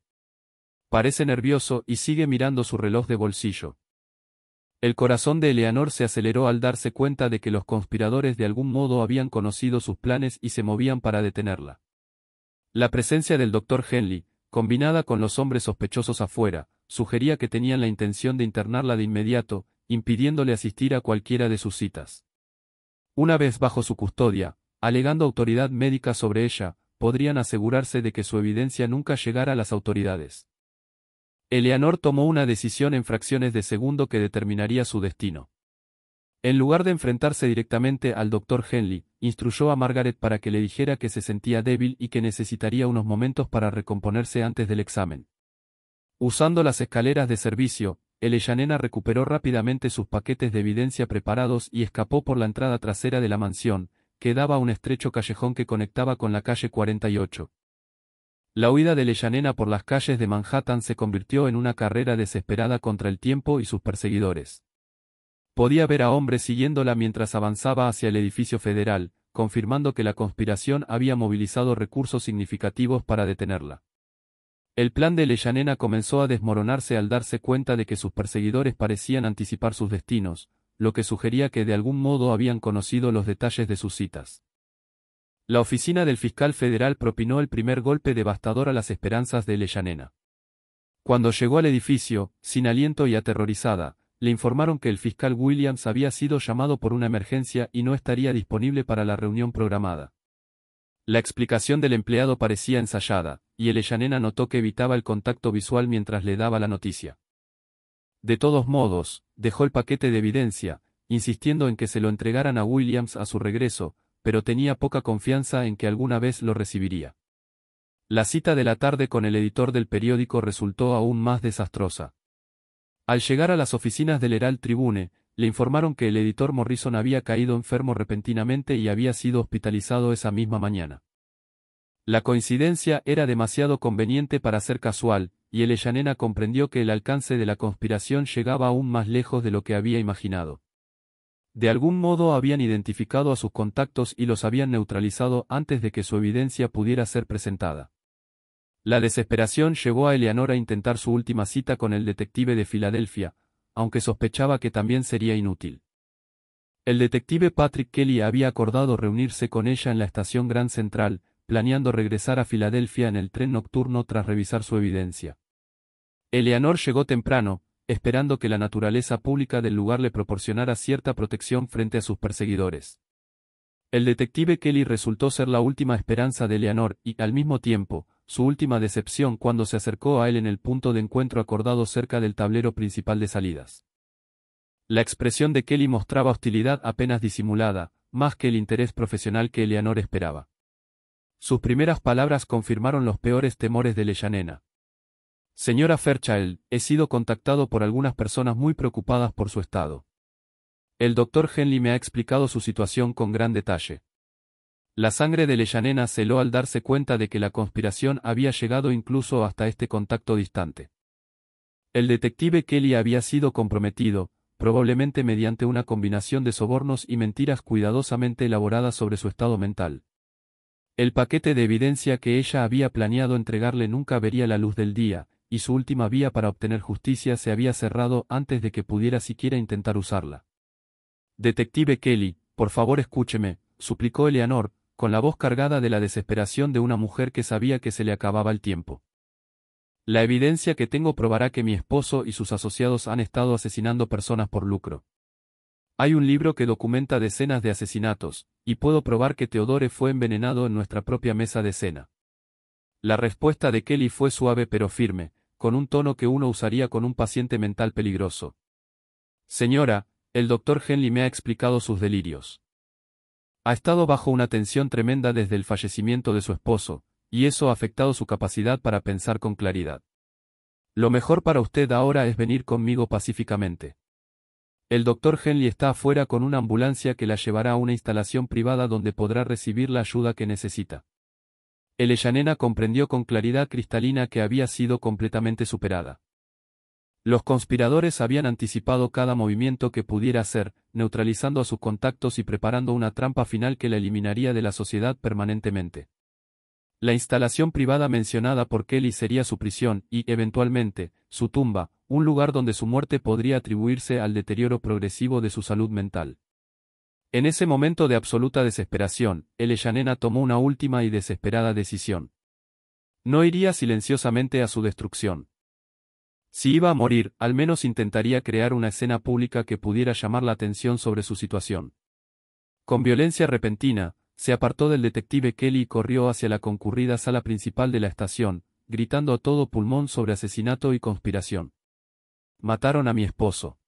Parece nervioso y sigue mirando su reloj de bolsillo». El corazón de Eleanor se aceleró al darse cuenta de que los conspiradores de algún modo habían conocido sus planes y se movían para detenerla. La presencia del Dr. Henley, combinada con los hombres sospechosos afuera, sugería que tenían la intención de internarla de inmediato, impidiéndole asistir a cualquiera de sus citas. Una vez bajo su custodia, alegando autoridad médica sobre ella, podrían asegurarse de que su evidencia nunca llegara a las autoridades. Eleanor tomó una decisión en fracciones de segundo que determinaría su destino. En lugar de enfrentarse directamente al Dr. Henley, instruyó a Margaret para que le dijera que se sentía débil y que necesitaría unos momentos para recomponerse antes del examen. Usando las escaleras de servicio, Eleanor recuperó rápidamente sus paquetes de evidencia preparados y escapó por la entrada trasera de la mansión, que daba a un estrecho callejón que conectaba con la calle 48. La huida de Eleanor por las calles de Manhattan se convirtió en una carrera desesperada contra el tiempo y sus perseguidores. Podía ver a hombres siguiéndola mientras avanzaba hacia el edificio federal, confirmando que la conspiración había movilizado recursos significativos para detenerla. El plan de Eleanor comenzó a desmoronarse al darse cuenta de que sus perseguidores parecían anticipar sus destinos, lo que sugería que de algún modo habían conocido los detalles de sus citas. La oficina del fiscal federal propinó el primer golpe devastador a las esperanzas de Eleanor. Cuando llegó al edificio, sin aliento y aterrorizada, le informaron que el fiscal Williams había sido llamado por una emergencia y no estaría disponible para la reunión programada. La explicación del empleado parecía ensayada, y Eleanor notó que evitaba el contacto visual mientras le daba la noticia. De todos modos, dejó el paquete de evidencia, insistiendo en que se lo entregaran a Williams a su regreso, pero tenía poca confianza en que alguna vez lo recibiría. La cita de la tarde con el editor del periódico resultó aún más desastrosa. Al llegar a las oficinas del Herald Tribune, le informaron que el editor Morrison había caído enfermo repentinamente y había sido hospitalizado esa misma mañana. La coincidencia era demasiado conveniente para ser casual, y Eleanor comprendió que el alcance de la conspiración llegaba aún más lejos de lo que había imaginado. De algún modo habían identificado a sus contactos y los habían neutralizado antes de que su evidencia pudiera ser presentada. La desesperación llevó a Eleanor a intentar su última cita con el detective de Filadelfia, aunque sospechaba que también sería inútil. El detective Patrick Kelly había acordado reunirse con ella en la estación Grand Central, planeando regresar a Filadelfia en el tren nocturno tras revisar su evidencia. Eleanor llegó temprano, esperando que la naturaleza pública del lugar le proporcionara cierta protección frente a sus perseguidores. El detective Kelly resultó ser la última esperanza de Eleanor y, al mismo tiempo, su última decepción cuando se acercó a él en el punto de encuentro acordado cerca del tablero principal de salidas. La expresión de Kelly mostraba hostilidad apenas disimulada, más que el interés profesional que Eleanor esperaba. Sus primeras palabras confirmaron los peores temores de Eleanor. Señora Fairchild, he sido contactado por algunas personas muy preocupadas por su estado. El Dr. Henley me ha explicado su situación con gran detalle. La sangre de Eleanor se heló al darse cuenta de que la conspiración había llegado incluso hasta este contacto distante. El detective Kelly había sido comprometido, probablemente mediante una combinación de sobornos y mentiras cuidadosamente elaboradas sobre su estado mental. El paquete de evidencia que ella había planeado entregarle nunca vería la luz del día, y su última vía para obtener justicia se había cerrado antes de que pudiera siquiera intentar usarla. Detective Kelly, por favor escúcheme, suplicó Eleanor, con la voz cargada de la desesperación de una mujer que sabía que se le acababa el tiempo. La evidencia que tengo probará que mi esposo y sus asociados han estado asesinando personas por lucro. Hay un libro que documenta decenas de asesinatos, y puedo probar que Theodore fue envenenado en nuestra propia mesa de cena. La respuesta de Kelly fue suave pero firme, con un tono que uno usaría con un paciente mental peligroso. Señora, el Dr. Henley me ha explicado sus delirios. Ha estado bajo una tensión tremenda desde el fallecimiento de su esposo, y eso ha afectado su capacidad para pensar con claridad. Lo mejor para usted ahora es venir conmigo pacíficamente. El Dr. Henley está afuera con una ambulancia que la llevará a una instalación privada donde podrá recibir la ayuda que necesita. Eleanor comprendió con claridad cristalina que había sido completamente superada. Los conspiradores habían anticipado cada movimiento que pudiera hacer, neutralizando a sus contactos y preparando una trampa final que la eliminaría de la sociedad permanentemente. La instalación privada mencionada por Kelly sería su prisión y, eventualmente, su tumba, un lugar donde su muerte podría atribuirse al deterioro progresivo de su salud mental. En ese momento de absoluta desesperación, Eleanor tomó una última y desesperada decisión. No iría silenciosamente a su destrucción. Si iba a morir, al menos intentaría crear una escena pública que pudiera llamar la atención sobre su situación. Con violencia repentina, Se apartó del detective Kelly y corrió hacia la concurrida sala principal de la estación, gritando a todo pulmón sobre asesinato y conspiración. Mataron a mi esposo.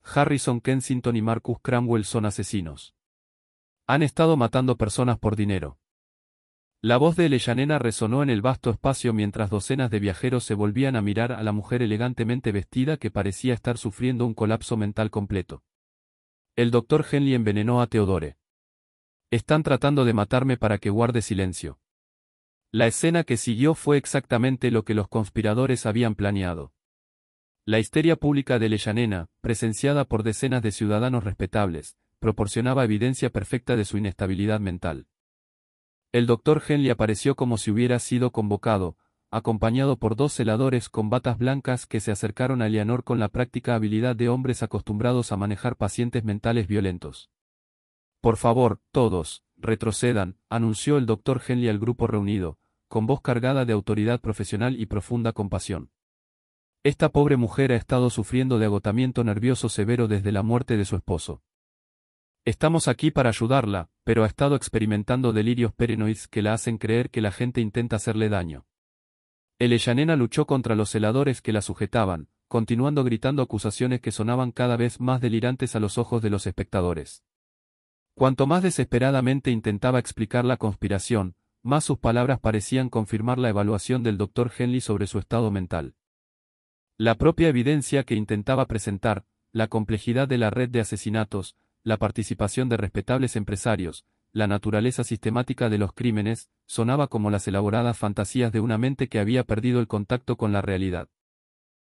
Harrison Kensington y Marcus Cromwell son asesinos. Han estado matando personas por dinero. La voz de Eleyanena resonó en el vasto espacio mientras docenas de viajeros se volvían a mirar a la mujer elegantemente vestida que parecía estar sufriendo un colapso mental completo. El doctor Henley envenenó a Theodore. Están tratando de matarme para que guarde silencio. La escena que siguió fue exactamente lo que los conspiradores habían planeado. La histeria pública de Eleyanena, presenciada por decenas de ciudadanos respetables, proporcionaba evidencia perfecta de su inestabilidad mental. El doctor Henley apareció como si hubiera sido convocado, acompañado por dos celadores con batas blancas que se acercaron a Eleanor con la práctica habilidad de hombres acostumbrados a manejar pacientes mentales violentos. Por favor, todos, retrocedan, anunció el doctor Henley al grupo reunido, con voz cargada de autoridad profesional y profunda compasión. Esta pobre mujer ha estado sufriendo de agotamiento nervioso severo desde la muerte de su esposo. Estamos aquí para ayudarla, pero ha estado experimentando delirios paranoides que la hacen creer que la gente intenta hacerle daño. Eleyanena luchó contra los celadores que la sujetaban, continuando gritando acusaciones que sonaban cada vez más delirantes a los ojos de los espectadores. Cuanto más desesperadamente intentaba explicar la conspiración, más sus palabras parecían confirmar la evaluación del doctor Henley sobre su estado mental. La propia evidencia que intentaba presentar, la complejidad de la red de asesinatos, la participación de respetables empresarios, la naturaleza sistemática de los crímenes, sonaba como las elaboradas fantasías de una mente que había perdido el contacto con la realidad.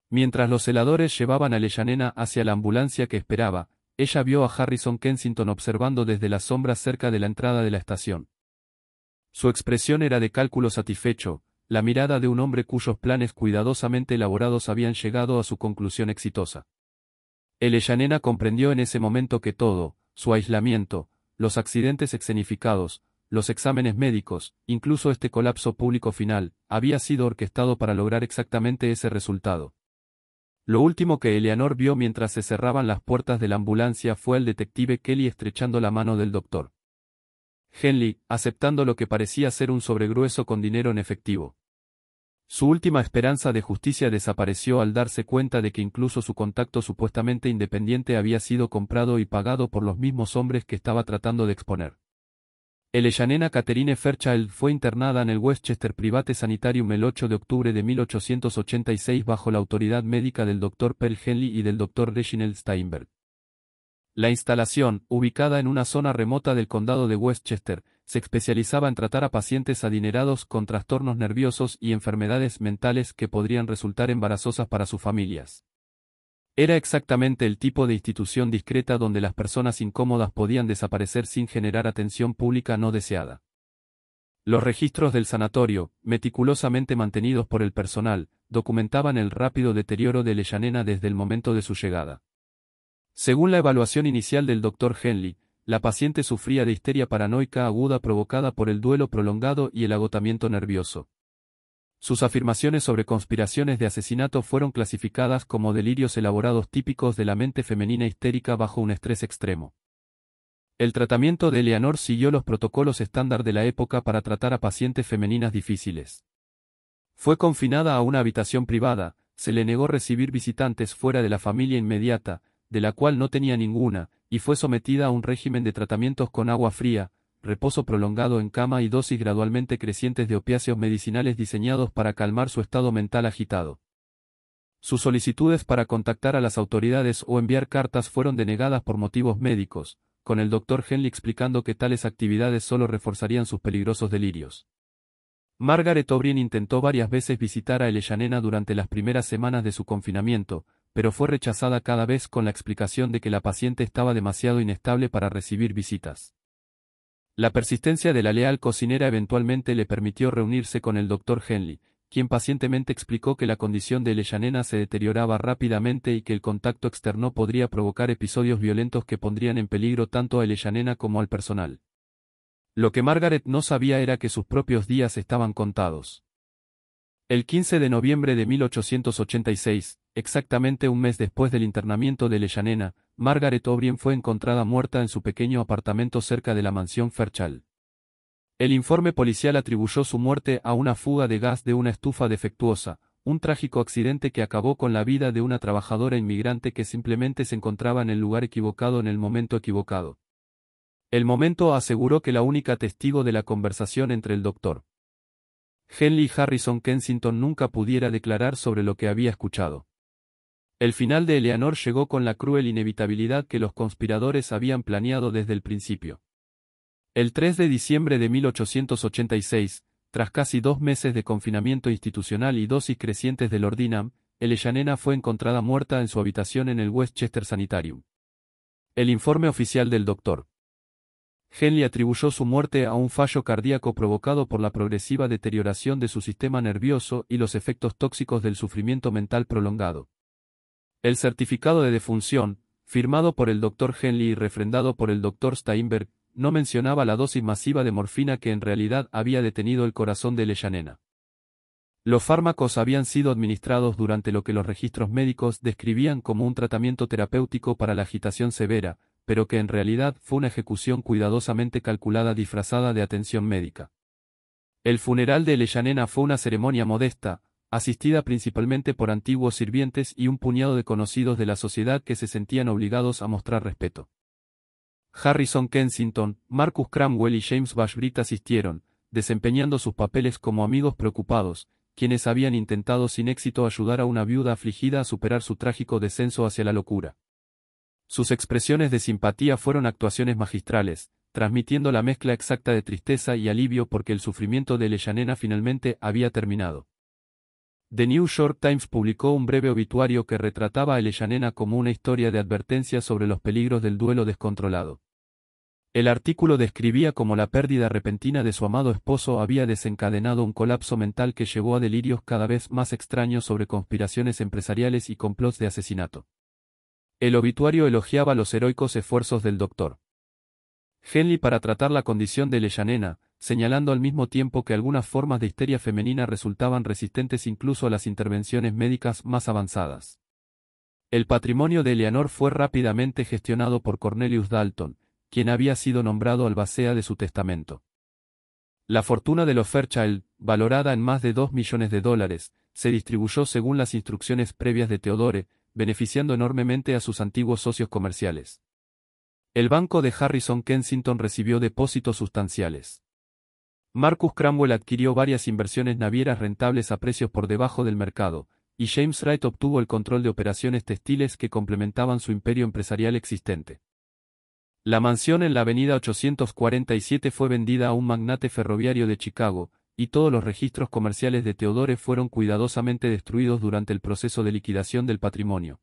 Mientras los celadores llevaban a Eleyanena hacia la ambulancia que esperaba, ella vio a Harrison Kensington observando desde las sombras cerca de la entrada de la estación. Su expresión era de cálculo satisfecho, la mirada de un hombre cuyos planes cuidadosamente elaborados habían llegado a su conclusión exitosa. Eleyanena comprendió en ese momento que todo, su aislamiento, los accidentes escenificados, los exámenes médicos, incluso este colapso público final, había sido orquestado para lograr exactamente ese resultado. Lo último que Eleanor vio mientras se cerraban las puertas de la ambulancia fue al detective Kelly estrechando la mano del doctor Henley, aceptando lo que parecía ser un sobregrueso con dinero en efectivo. Su última esperanza de justicia desapareció al darse cuenta de que incluso su contacto supuestamente independiente había sido comprado y pagado por los mismos hombres que estaba tratando de exponer. Eleyanena Catherine Fairchild fue internada en el Westchester Private Sanitarium el 8 de octubre de 1886 bajo la autoridad médica del Dr. Pearl Henley y del Dr. Reginald Steinberg. La instalación, ubicada en una zona remota del condado de Westchester, se especializaba en tratar a pacientes adinerados con trastornos nerviosos y enfermedades mentales que podrían resultar embarazosas para sus familias. Era exactamente el tipo de institución discreta donde las personas incómodas podían desaparecer sin generar atención pública no deseada. Los registros del sanatorio, meticulosamente mantenidos por el personal, documentaban el rápido deterioro de Eleyanena desde el momento de su llegada. Según la evaluación inicial del Dr. Henley, la paciente sufría de histeria paranoica aguda provocada por el duelo prolongado y el agotamiento nervioso. Sus afirmaciones sobre conspiraciones de asesinato fueron clasificadas como delirios elaborados típicos de la mente femenina histérica bajo un estrés extremo. El tratamiento de Eleanor siguió los protocolos estándar de la época para tratar a pacientes femeninas difíciles. Fue confinada a una habitación privada, se le negó recibir visitantes fuera de la familia inmediata, de la cual no tenía ninguna, y fue sometida a un régimen de tratamientos con agua fría, reposo prolongado en cama y dosis gradualmente crecientes de opiáceos medicinales diseñados para calmar su estado mental agitado. Sus solicitudes para contactar a las autoridades o enviar cartas fueron denegadas por motivos médicos, con el Dr. Henley explicando que tales actividades solo reforzarían sus peligrosos delirios. Margaret O'Brien intentó varias veces visitar a Eleyanena durante las primeras semanas de su confinamiento, pero fue rechazada cada vez con la explicación de que la paciente estaba demasiado inestable para recibir visitas. La persistencia de la leal cocinera eventualmente le permitió reunirse con el Dr. Henley, quien pacientemente explicó que la condición de Eleyanena se deterioraba rápidamente y que el contacto externo podría provocar episodios violentos que pondrían en peligro tanto a Eleyanena como al personal. Lo que Margaret no sabía era que sus propios días estaban contados. El 15 de noviembre de 1886, exactamente un mes después del internamiento de Eleyanena, Margaret O'Brien fue encontrada muerta en su pequeño apartamento cerca de la mansión Fairchild. El informe policial atribuyó su muerte a una fuga de gas de una estufa defectuosa, un trágico accidente que acabó con la vida de una trabajadora inmigrante que simplemente se encontraba en el lugar equivocado en el momento equivocado. El momento aseguró que la única testigo de la conversación entre el Dr. Henley y Harrison Kensington nunca pudiera declarar sobre lo que había escuchado. El final de Eleanor llegó con la cruel inevitabilidad que los conspiradores habían planeado desde el principio. El 3 de diciembre de 1886, tras casi 2 meses de confinamiento institucional y dosis crecientes del ordinam, Eleanor fue encontrada muerta en su habitación en el Westchester Sanitarium. El informe oficial del Dr. Henley atribuyó su muerte a un fallo cardíaco provocado por la progresiva deterioración de su sistema nervioso y los efectos tóxicos del sufrimiento mental prolongado. El certificado de defunción, firmado por el Dr. Henley y refrendado por el Dr. Steinberg, no mencionaba la dosis masiva de morfina que en realidad había detenido el corazón de Eleanor. Los fármacos habían sido administrados durante lo que los registros médicos describían como un tratamiento terapéutico para la agitación severa, pero que en realidad fue una ejecución cuidadosamente calculada disfrazada de atención médica. El funeral de Eleanor fue una ceremonia modesta, asistida principalmente por antiguos sirvientes y un puñado de conocidos de la sociedad que se sentían obligados a mostrar respeto. Harrison Kensington, Marcus Cramwell y James Bashbritt asistieron, desempeñando sus papeles como amigos preocupados, quienes habían intentado sin éxito ayudar a una viuda afligida a superar su trágico descenso hacia la locura. Sus expresiones de simpatía fueron actuaciones magistrales, transmitiendo la mezcla exacta de tristeza y alivio porque el sufrimiento de Eleanor finalmente había terminado. The New York Times publicó un breve obituario que retrataba a Eleanor como una historia de advertencia sobre los peligros del duelo descontrolado. El artículo describía cómo la pérdida repentina de su amado esposo había desencadenado un colapso mental que llevó a delirios cada vez más extraños sobre conspiraciones empresariales y complots de asesinato. El obituario elogiaba los heroicos esfuerzos del Dr. Henley para tratar la condición de Eleanor, señalando al mismo tiempo que algunas formas de histeria femenina resultaban resistentes incluso a las intervenciones médicas más avanzadas. El patrimonio de Eleanor fue rápidamente gestionado por Cornelius Dalton, quien había sido nombrado albacea de su testamento. La fortuna de los Fairchild, valorada en más de $2 millones, se distribuyó según las instrucciones previas de Theodore, beneficiando enormemente a sus antiguos socios comerciales. El banco de Harrison Kensington recibió depósitos sustanciales. Marcus Cramwell adquirió varias inversiones navieras rentables a precios por debajo del mercado, y James Wright obtuvo el control de operaciones textiles que complementaban su imperio empresarial existente. La mansión en la avenida 847 fue vendida a un magnate ferroviario de Chicago, y todos los registros comerciales de Theodore fueron cuidadosamente destruidos durante el proceso de liquidación del patrimonio.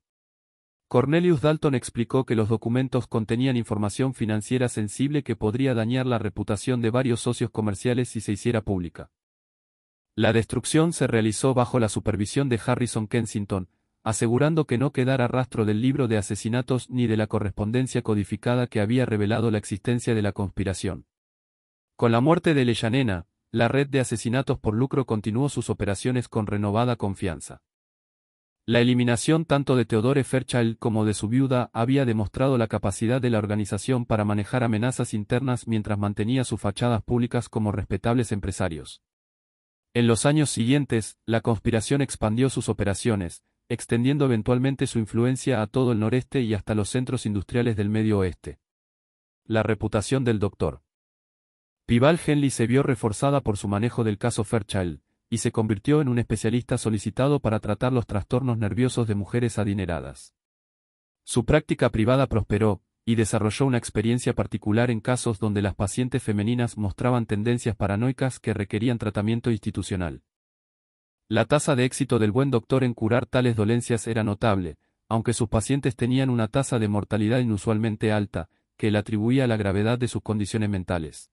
Cornelius Dalton explicó que los documentos contenían información financiera sensible que podría dañar la reputación de varios socios comerciales si se hiciera pública. La destrucción se realizó bajo la supervisión de Harrison Kensington, asegurando que no quedara rastro del libro de asesinatos ni de la correspondencia codificada que había revelado la existencia de la conspiración. Con la muerte de Eleanor, la red de asesinatos por lucro continuó sus operaciones con renovada confianza. La eliminación tanto de Theodore Fairchild como de su viuda había demostrado la capacidad de la organización para manejar amenazas internas mientras mantenía sus fachadas públicas como respetables empresarios. En los años siguientes, la conspiración expandió sus operaciones, extendiendo eventualmente su influencia a todo el noreste y hasta los centros industriales del Medio Oeste. La reputación del Dr. Pival Henley se vio reforzada por su manejo del caso Fairchild, y se convirtió en un especialista solicitado para tratar los trastornos nerviosos de mujeres adineradas. Su práctica privada prosperó, y desarrolló una experiencia particular en casos donde las pacientes femeninas mostraban tendencias paranoicas que requerían tratamiento institucional. La tasa de éxito del buen doctor en curar tales dolencias era notable, aunque sus pacientes tenían una tasa de mortalidad inusualmente alta, que él atribuía a la gravedad de sus condiciones mentales.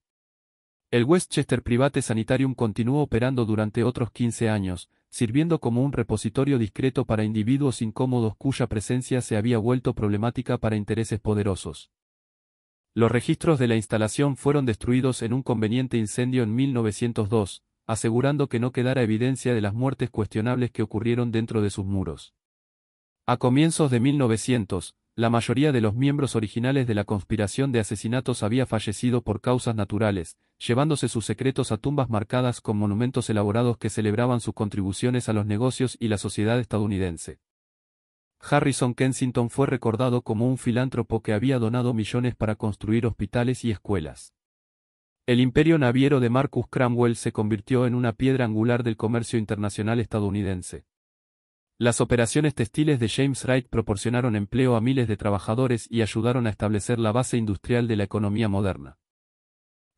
El Westchester Private Sanitarium continuó operando durante otros 15 años, sirviendo como un repositorio discreto para individuos incómodos cuya presencia se había vuelto problemática para intereses poderosos. Los registros de la instalación fueron destruidos en un conveniente incendio en 1902, asegurando que no quedara evidencia de las muertes cuestionables que ocurrieron dentro de sus muros. A comienzos de 1900, la mayoría de los miembros originales de la conspiración de asesinatos había fallecido por causas naturales, llevándose sus secretos a tumbas marcadas con monumentos elaborados que celebraban sus contribuciones a los negocios y la sociedad estadounidense. Harrison Kensington fue recordado como un filántropo que había donado millones para construir hospitales y escuelas. El imperio naviero de Marcus Cromwell se convirtió en una piedra angular del comercio internacional estadounidense. Las operaciones textiles de James Wright proporcionaron empleo a miles de trabajadores y ayudaron a establecer la base industrial de la economía moderna.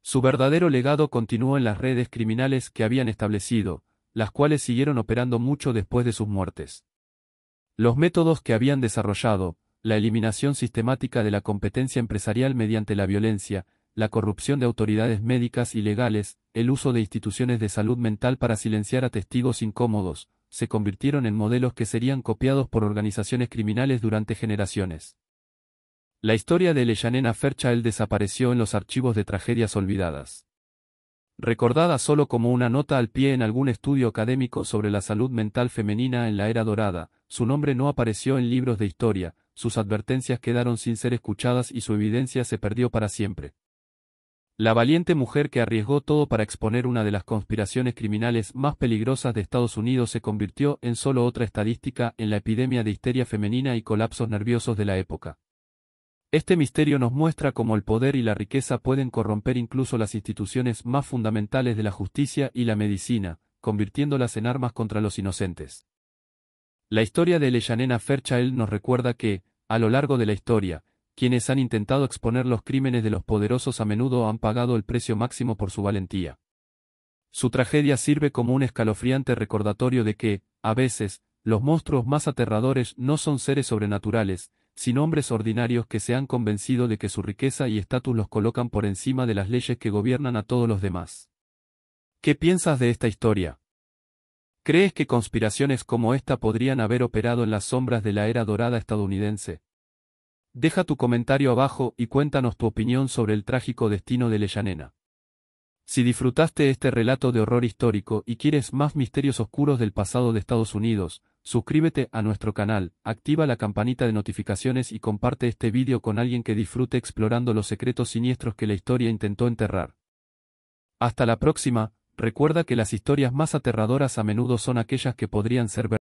Su verdadero legado continuó en las redes criminales que habían establecido, las cuales siguieron operando mucho después de sus muertes. Los métodos que habían desarrollado, la eliminación sistemática de la competencia empresarial mediante la violencia, la corrupción de autoridades médicas y legales, el uso de instituciones de salud mental para silenciar a testigos incómodos, se convirtieron en modelos que serían copiados por organizaciones criminales durante generaciones. La historia de Eleanor Fairchild desapareció en los archivos de tragedias olvidadas. Recordada solo como una nota al pie en algún estudio académico sobre la salud mental femenina en la Era Dorada, su nombre no apareció en libros de historia, sus advertencias quedaron sin ser escuchadas y su evidencia se perdió para siempre. La valiente mujer que arriesgó todo para exponer una de las conspiraciones criminales más peligrosas de Estados Unidos se convirtió en solo otra estadística en la epidemia de histeria femenina y colapsos nerviosos de la época. Este misterio nos muestra cómo el poder y la riqueza pueden corromper incluso las instituciones más fundamentales de la justicia y la medicina, convirtiéndolas en armas contra los inocentes. La historia de Eleanor Fairchild nos recuerda que, a lo largo de la historia, quienes han intentado exponer los crímenes de los poderosos a menudo han pagado el precio máximo por su valentía. Su tragedia sirve como un escalofriante recordatorio de que, a veces, los monstruos más aterradores no son seres sobrenaturales, sino hombres ordinarios que se han convencido de que su riqueza y estatus los colocan por encima de las leyes que gobiernan a todos los demás. ¿Qué piensas de esta historia? ¿Crees que conspiraciones como esta podrían haber operado en las sombras de la Era Dorada estadounidense? Deja tu comentario abajo y cuéntanos tu opinión sobre el trágico destino de Eleanor. Si disfrutaste este relato de horror histórico y quieres más misterios oscuros del pasado de Estados Unidos, suscríbete a nuestro canal, activa la campanita de notificaciones y comparte este vídeo con alguien que disfrute explorando los secretos siniestros que la historia intentó enterrar. Hasta la próxima, recuerda que las historias más aterradoras a menudo son aquellas que podrían ser verdad.